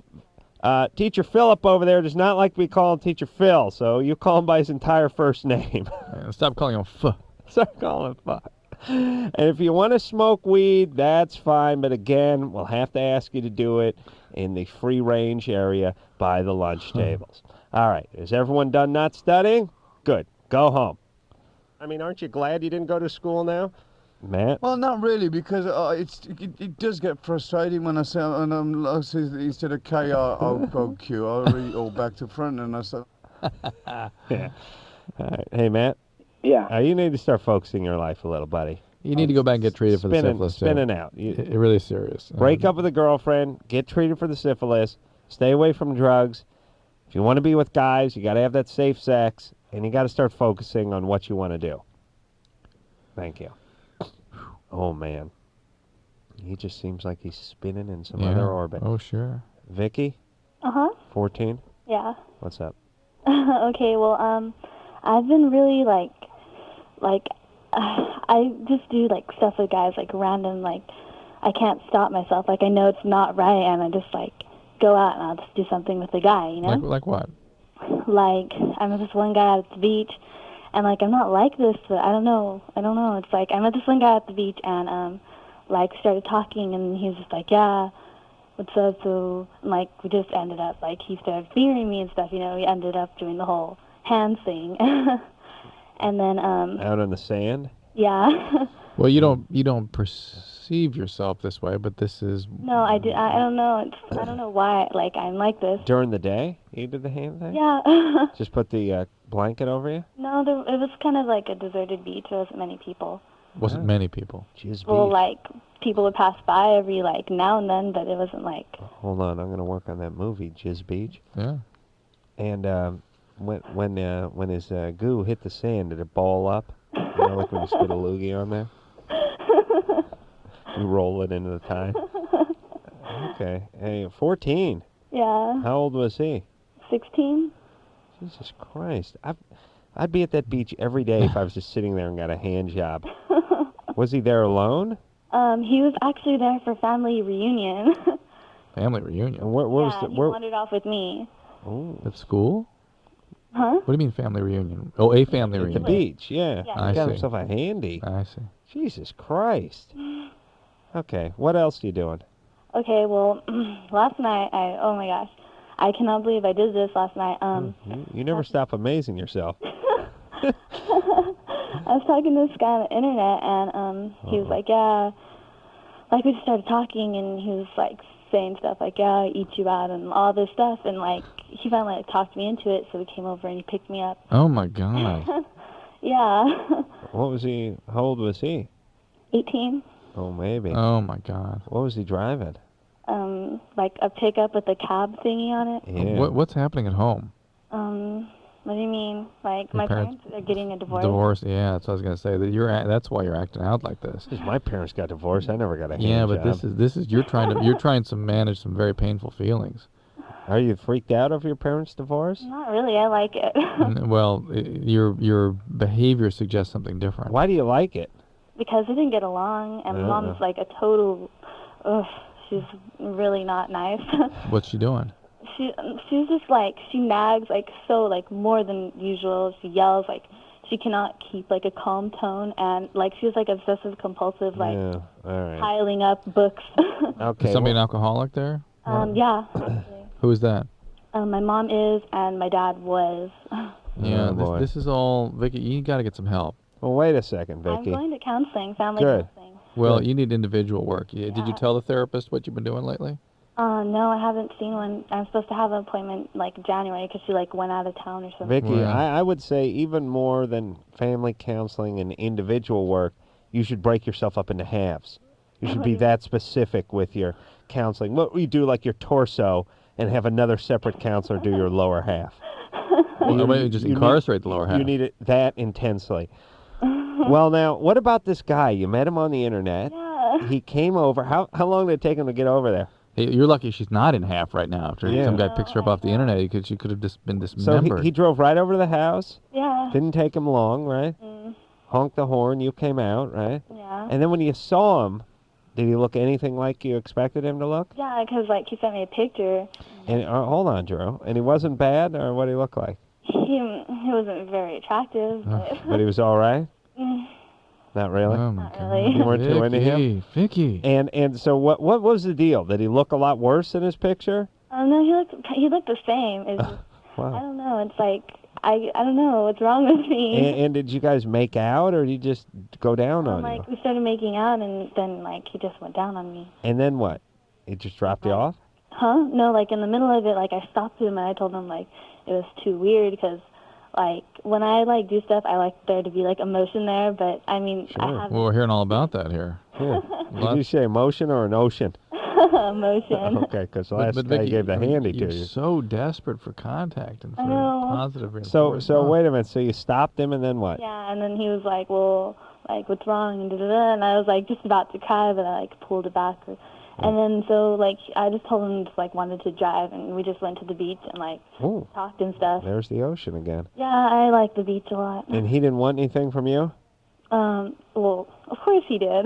B: Teacher Philip over there does not like to be called Teacher Phil, so you call him by his entire first name.
C: Stop calling him F.
B: Stop calling him F. And if you want to smoke weed, that's fine, but again, we'll have to ask you to do it in the free-range area by the lunch tables. All right, is everyone done not studying? Good. Go home. I mean, aren't you glad you didn't go to school now? Matt?
Q: Well, not really, because it does get frustrating when I say, instead of K, I'll go Q. I'll read all back to front, and I say...
B: Yeah. All right. Hey, Matt?
P: Yeah?
B: You need to start focusing your life a little, buddy.
C: You need to go back and get treated for the syphilis.
B: Spinning out.
C: It really is serious.
B: Break up with a girlfriend, get treated for the syphilis, stay away from drugs. If you want to be with guys, you got to have that safe sex, and you got to start focusing on what you want to do. Thank you. Oh, man. He just seems like he's spinning in some other orbit.
C: Oh, sure.
B: Vicky?
N: Uh-huh.
B: 14?
N: Yeah.
B: What's up?
N: Okay, well, I've been really, I just do, stuff with guys, random, I can't stop myself. I know it's not right, and I just, go out and I'll just do something with the guy, you know?
C: Like what?
N: I met this one guy at the beach, and, I'm not like this, but I don't know. It's I met this one guy at the beach, and, like, started talking, and he was just like, yeah, what's up? So, like, we just ended up, like, he started fingering me and stuff, you know. We ended up doing the whole hand thing. And then,
B: out in the sand?
N: Yeah.
C: Well, you don't perceive yourself this way, but this is...
N: No, I do. I don't know. I don't know why, like, I'm like this.
B: During the day, you did the hand thing?
N: Yeah.
B: Just put the blanket over you?
N: No, it was kind of like a deserted beach. There wasn't many people.
C: Wasn't many people?
B: Jizz
N: Well,
B: beach.
N: like, people would pass by every, like, now and then, but it wasn't like...
B: Hold on, I'm going to work on that movie, Jizz Beach.
C: Yeah.
B: And when his goo hit the sand, did it ball up? You know, like when you spit a loogie on there? You roll it into the tide? Okay. Hey, 14.
N: Yeah.
B: How old was he?
N: 16.
B: Jesus Christ. I'd be at that beach every day if I was just sitting there and got a hand job. Was he there alone?
N: He was actually there for family reunion.
C: Family reunion?
B: And where was the...
N: He wandered off with me.
B: Oh.
C: At school?
N: Huh?
C: What do you mean family reunion? Oh, a family
B: At
C: reunion.
B: the beach, yeah.
N: Yeah.
B: He got himself a handy.
C: I see.
B: Jesus Christ. Okay, what else are you doing?
N: Okay, well, last night, oh my gosh, I cannot believe I did this last night.
B: You never stop amazing yourself.
N: I was talking to this guy on the internet, and he was like, yeah, like, we just started talking, and he was, like, saying stuff like, yeah, I eat you out, and all this stuff, and, like, he finally, like, talked me into it, so he came over and he picked me up.
C: Oh, my God.
N: Yeah.
B: What was he, how old was he?
N: 18.
B: Oh, maybe.
C: Oh, my God.
B: What was he driving?
N: Like a pickup with a cab thingy on it.
B: Yeah.
C: What's happening at home?
N: What do you mean? Like, my parents are getting a divorce?
C: Divorce, yeah, that's what I was going to say. That's why you're acting out like this.
B: My parents got divorced. I never got a hand
C: Yeah, but
B: job.
C: this is you're trying to manage some very painful feelings.
B: Are you freaked out over your parents' divorce?
N: Not really. I like it.
C: Well, your behavior suggests something different.
B: Why do you like it?
N: Because we didn't get along, and Mom's like a total... Ugh, she's really not nice.
C: What's she doing?
N: She's just like, she nags like so, like, more than usual. She yells, like, she cannot keep like a calm tone, and like she's like obsessive compulsive, like piling up books.
B: Okay.
C: Is somebody an alcoholic there?
N: Yeah.
C: Who is that?
N: My mom is, and my dad was.
C: Yeah,
B: boy.
C: this is all, Vicky, you got to get some help.
B: Well, wait a second, Vicky.
N: I'm going to counseling, family
B: Good.
N: counseling.
C: Well, you need individual work. Did you tell the therapist what you've been doing lately?
N: No, I haven't seen one. I'm supposed to have an appointment like January because she like went out of town or something.
B: Vicky, I would say even more than family counseling and individual work, you should break yourself up into halves. You should be that specific with your counseling. What you do, like your torso, and have another separate counselor do your lower half.
C: You just incarcerate the lower half.
B: You need it that intensely. Well, now, what about this guy? You met him on the internet.
N: Yeah.
B: He came over. How long did it take him to get over there?
C: Hey, you're lucky she's not in half right now. After some guy picks her up off the internet, because she could have just been dismembered.
B: So he drove right over to the house.
N: Yeah.
B: Didn't take him long, right? Honked the horn. You came out, right?
N: Yeah.
B: And then when you saw him, did he look anything like you expected him to look?
N: Yeah, because like he sent me a picture.
B: And hold on, Drew. And he wasn't bad, or what did he look like?
N: He wasn't very attractive,
B: But he was all right. Not really.
C: Oh my
N: God. Really.
B: You weren't too into him.
C: Vicky.
B: And so what was the deal? Did he look a lot worse in his picture?
N: No, he looked the same. It's just,
B: Wow.
N: I don't know. It's like I don't know what's wrong with me.
B: And did you guys make out, or did he just go down on
N: Like
B: you?
N: we started making out, and then like he just went down on me.
B: And then what? He just dropped you off?
N: Huh? No, like in the middle of it, like I stopped him and I told him like it was too weird because like when I like do stuff, I like there to be like emotion there. But I mean, I have
C: Well, we're hearing all about that here.
B: Did you say emotion or an ocean?
N: emotion.
B: Okay, because last
C: but
B: guy
C: Vicky,
B: gave the handy
C: you're
B: to you.
C: so desperate for contact and for positive
B: So
C: reinforcement.
B: wait a minute. So you stopped him, and then what?
N: Yeah, and then he was like, "Well, like what's wrong?" And and I was like just about to cry, but I like pulled it back. And then so like I just told him just like wanted to drive, and we just went to the beach and like talked and stuff.
B: There's the ocean again.
N: Yeah, I like the beach a lot.
B: And he didn't want anything from you?
N: Well, of course he did.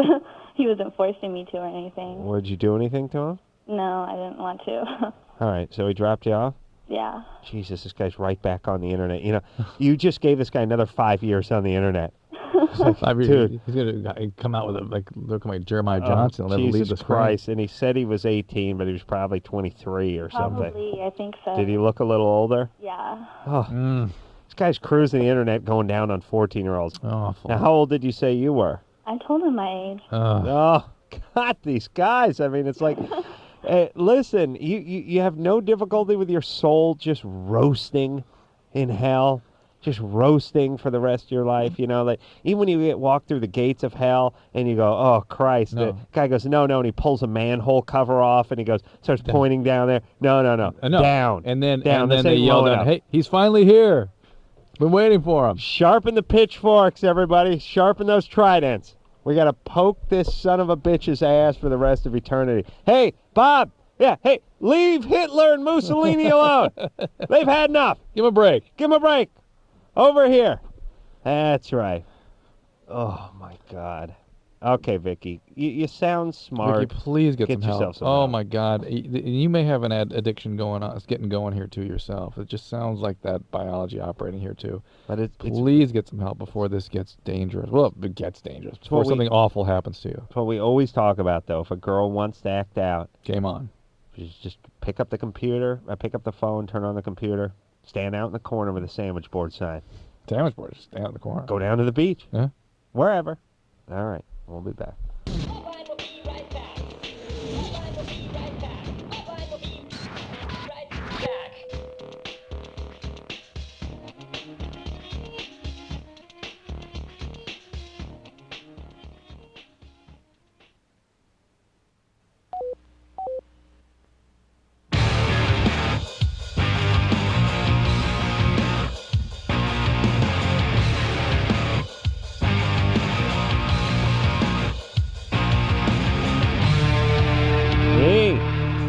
N: He wasn't forcing me to or anything.
B: Would you do anything to him?
N: No, I didn't want to.
B: All right, so he dropped you off?
N: Yeah.
B: Jesus, this guy's right back on the internet. You know, you just gave this guy another 5 years on the internet. Dude.
C: He's gonna come out with looking like Jeremiah Johnson. He'll never leave
B: Jesus
C: the screen.
B: Christ! And he said he was 18, but he was probably 23 or something.
O: Probably, I think so.
B: Did he look a little older?
O: Yeah.
B: Oh, this guy's cruising the internet, going down on 14-year-olds.
C: Awful.
B: Now, how old did you say you were?
O: I told him my age.
B: Oh, God, these guys! I mean, it's like. Listen, you have no difficulty with your soul just roasting in hell, just roasting for the rest of your life, like even when you get walked through the gates of hell and you go, oh Christ, the guy goes, no, and he pulls a manhole cover off and he starts pointing down there, no, down,
C: and then
B: down,
C: they yell out, hey, he's finally here, been waiting for him.
B: Sharpen the pitchforks, everybody, sharpen those tridents. We got to poke this son of a bitch's ass for the rest of eternity. Hey, Bob. Yeah, hey, leave Hitler and Mussolini alone. They've had enough.
C: Give him a break.
B: Give him a break. Over here. That's right. Oh, my God. Okay, Vicky, you sound smart.
C: Vicky, please get some help.
B: Yourself some
C: oh,
B: help.
C: My God. You may have an addiction going on. It's getting going here, too, yourself. It just sounds like that biology operating here, too.
B: But
C: please get some help before this gets dangerous. Well, it gets dangerous. Before something awful happens to you.
B: That's what we always talk about, though. If a girl wants to act out.
C: Game on.
B: Just pick up the computer, pick up the phone, turn on the computer, stand out in the corner with a sandwich board sign.
C: Sandwich board, just stand out in the corner.
B: Go down to the beach.
C: Yeah.
B: Wherever. All right, we'll be back.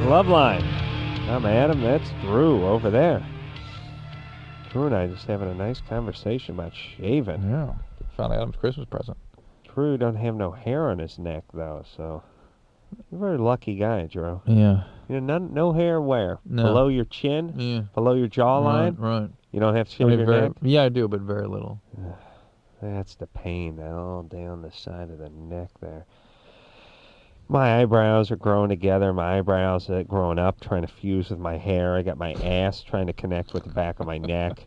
B: LoveLine. I'm Adam. That's Drew over there. Drew and I just having a nice conversation about shaving.
C: Yeah. Found Adam's Christmas present.
B: Drew don't have no hair on his neck, though, so... You're a very lucky guy, Drew.
C: Yeah.
B: No hair where?
C: No.
B: Below your chin?
C: Yeah.
B: Below your jawline?
C: Right.
B: You don't have to shave your neck?
C: Yeah, I do, but very little.
B: That's the pain, all down the side of the neck there. My eyebrows are growing together. My eyebrows are growing up, trying to fuse with my hair. I got my ass trying to connect with the back of my neck.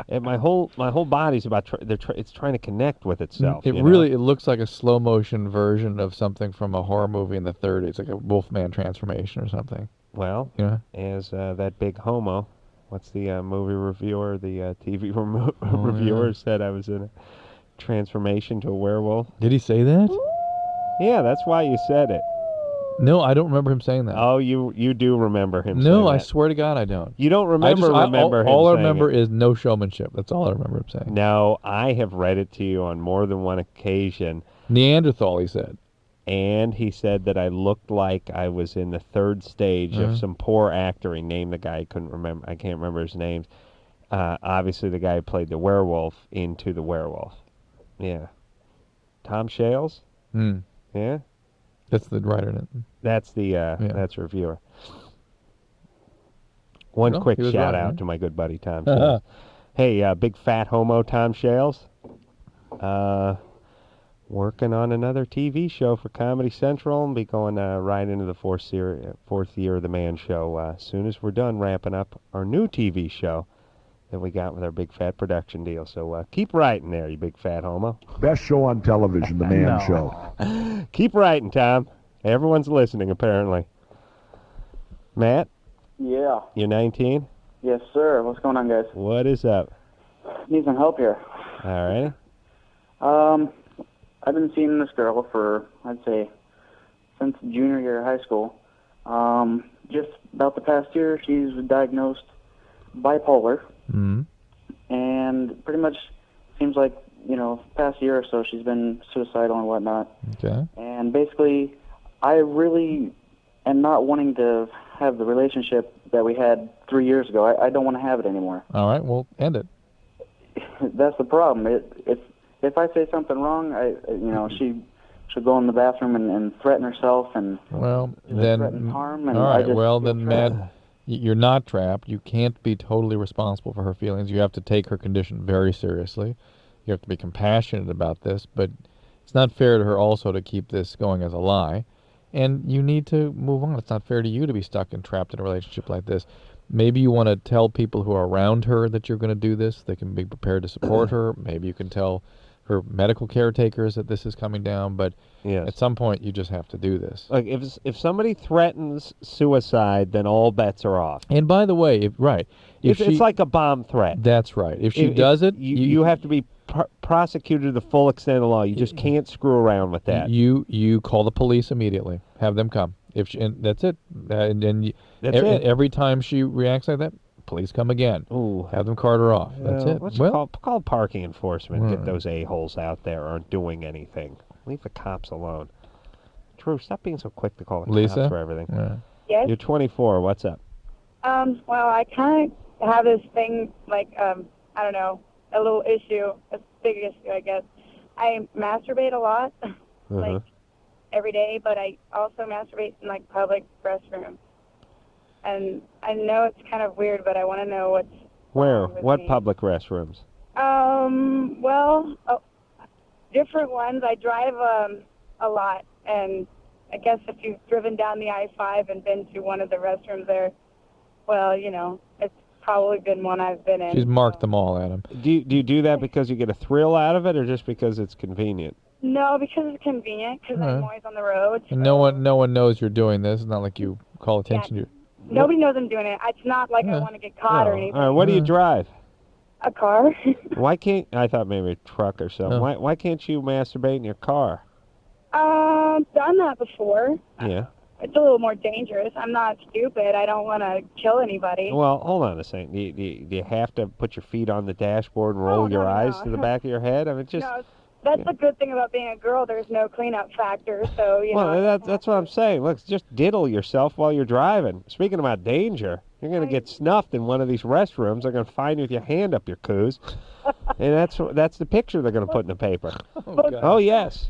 B: And my whole body's about it's trying to connect with itself.
C: It looks like a slow motion version of something from a horror movie in the 30s, like a Wolfman transformation or something.
B: Well, as that big homo, what's the movie reviewer, the TV reviewer said I was in a transformation to a werewolf.
C: Did he say that?
B: Yeah, that's why you said it.
C: No, I don't remember him saying that.
B: Oh, you do remember him saying that.
C: No, I swear to God I don't.
B: You don't remember him saying it.
C: All I remember is no showmanship. That's all I remember him saying.
B: No, I have read it to you on more than one occasion.
C: Neanderthal, he said.
B: And he said that I looked like I was in the third stage of some poor actor. He named the guy I couldn't remember. I can't remember his name. Obviously, the guy who played the werewolf into the werewolf. Yeah. Tom Shales? Yeah?
C: That's the writer.
B: That's the that's reviewer. One quick shout out to my good buddy Tom Shales. Hey, big fat homo Tom Shales. Working on another TV show for Comedy Central and be going right into the fourth year of the Man Show as soon as we're done wrapping up our new TV show that we got with our big fat production deal. So keep writing there, you big fat homo.
R: Best show on television, The Man Show.
B: Keep writing, Tom. Everyone's listening, apparently. Matt?
S: Yeah.
B: You're 19?
S: Yes, sir. What's going on, guys?
B: What is up?
S: Need some help here.
B: All right.
S: I've been seeing this girl for, I'd say, since junior year of high school. Just about the past year, she's diagnosed bipolar.
C: Mm-hmm.
S: And pretty much seems like, past year or so, she's been suicidal and whatnot.
C: Okay.
S: And basically, I really am not wanting to have the relationship that we had 3 years ago. I don't want to have it anymore.
C: All right, well, end it.
S: That's the problem. If I say something wrong, she'll go in the bathroom and threaten herself and threaten harm. And
C: all right, then, Matt, you're not trapped. You can't be totally responsible for her feelings. You have to take her condition very seriously. You have to be compassionate about this, but it's not fair to her also to keep this going as a lie. And you need to move on. It's not fair to you to be stuck and trapped in a relationship like this. Maybe you want to tell people who are around her that you're going to do this. They can be prepared to support her. Maybe you can tell her medical caretakers that this is coming down. But at some point, you just have to do this.
B: Like if somebody threatens suicide, then all bets are off.
C: And by the way, if
B: it's like a bomb threat.
C: That's right. If she does it,
B: you have to be prosecuted to the full extent of the law. You just can't screw around with that.
C: You call the police immediately. Have them come. And that's it. Every time she reacts like that, police come again.
B: Ooh.
C: Have them cart her off. That's it.
B: Call parking enforcement. Get those a-holes out there aren't doing anything. Leave the cops alone. Drew, stop being so quick to call the
C: Lisa?
B: cops for everything.
C: Yeah.
T: Yes?
B: You're 24. What's up?
T: Well, I kind of have this thing, like, I don't know, a little issue, a big issue, I guess. I masturbate a lot, like, every day, but I also masturbate in, like, public restrooms. And I know it's kind of weird, but I want to know what's
B: Where?
T: wrong with
B: What
T: me.
B: public restrooms?
T: Well, different ones. I drive a lot, and I guess if you've driven down the I-5 and been to one of the restrooms there, well, you know, it's probably been one I've been in.
C: She's marked them all, Adam.
B: Do you do that because you get a thrill out of it, or just because it's convenient?
T: No, because it's convenient, because I'm always on the road.
C: And no one knows you're doing this. It's not like you call attention to
T: Nobody knows I'm doing it. It's not like I want to get caught or anything.
B: All right, what do you drive?
T: A car.
B: Why can't I thought maybe a truck or something?
C: Oh.
B: Why can't you masturbate in your car?
T: Done that before.
B: Yeah.
T: It's a little more dangerous. I'm not stupid. I don't want to kill anybody.
B: Well, hold on a second. Do you have to put your feet on the dashboard and roll your eyes to the back of your head? I mean, just.
T: No, that's the good thing about being a girl. There's no cleanup factor, so you know.
B: Well, that's what I'm saying. Look, just diddle yourself while you're driving. Speaking about danger, you're going to get snuffed in one of these restrooms. They're going to find you with your hand up your coos, and that's the picture they're going to put in the paper. Oh yes.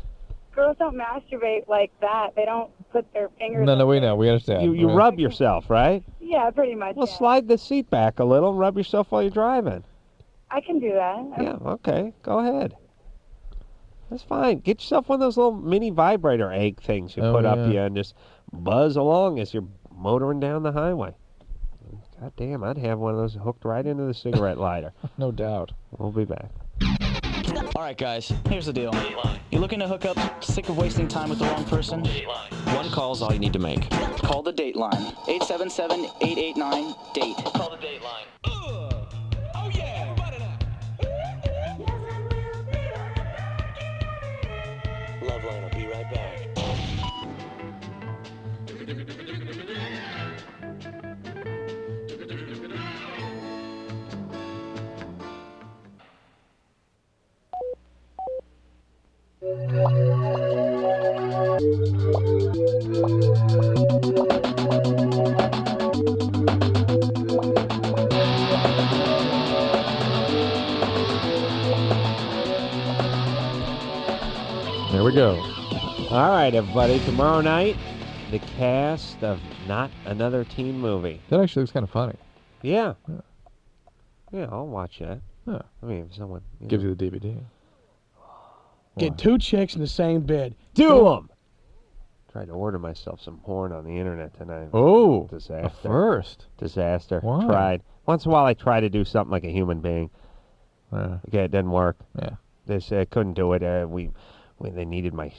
T: Girls don't masturbate like that. They don't put their fingers.
C: No, we know. We understand.
B: You rub yourself, right?
T: Yeah, pretty much.
B: Well,
T: yeah.
B: slide the seat back a little and rub yourself while you're driving.
T: I can do that.
B: Yeah, okay. Go ahead. That's fine. Get yourself one of those little mini vibrator egg things you put up you and just buzz along as you're motoring down the highway. God damn, I'd have one of those hooked right into the cigarette lighter.
C: No doubt.
B: We'll be back.
J: All right, guys, here's the deal. You're looking to hook up, sick of wasting time with the wrong person? One call's all you need to make. Call the Dateline. 877-889-DATE. Call the Dateline. Oh, yeah, everybody now.
A: LoveLine will be right back.
C: There we go.
B: All right, everybody. Tomorrow night, the cast of Not Another Teen Movie.
C: That actually looks kind of funny.
B: Yeah. Yeah, I'll watch that.
C: Yeah.
B: I mean, if someone
C: Gives you the DVD.
I: Get two chicks in the same bed.
B: Do them. Tried to order myself some porn on the internet tonight.
C: Oh,
B: disaster!
C: a first.
B: Disaster.
C: Why?
B: Tried once in a while. I try to do something like a human being. Okay, it didn't work.
C: Yeah.
B: They said I couldn't do it. They needed my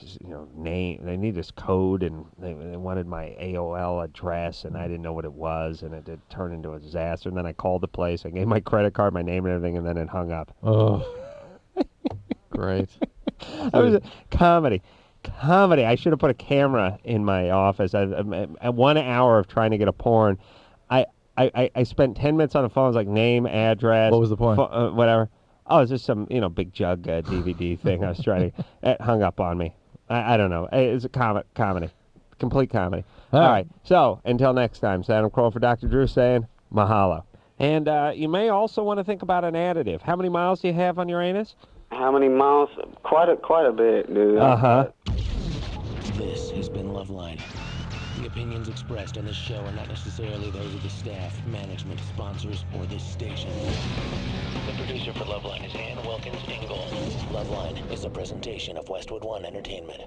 B: name. They needed this code, and they wanted my AOL address, and I didn't know what it was, and it turned into a disaster. And then I called the place. I gave my credit card, my name, and everything, and then it hung up.
C: Oh, great.
B: I was comedy. I should have put a camera in my office. At 1 hour of trying to get a porn, I spent 10 minutes on the phone. I was like, name, address.
C: What was the point?
B: Whatever. Oh, it's just some big jug DVD thing I was trying to. It hung up on me. I don't know. It's a comedy, complete comedy. All right. So until next time, it's Adam Kroll for Dr. Drew saying mahalo. And you may also want to think about an additive. How many miles do you have on your anus?
D: How many miles? Quite a bit, dude.
B: Uh-huh.
A: This has been LoveLine. The opinions expressed on this show are not necessarily those of the staff, management, sponsors, or this station. The producer for LoveLine is Ann Wilkins Ingle. LoveLine is a presentation of Westwood One Entertainment.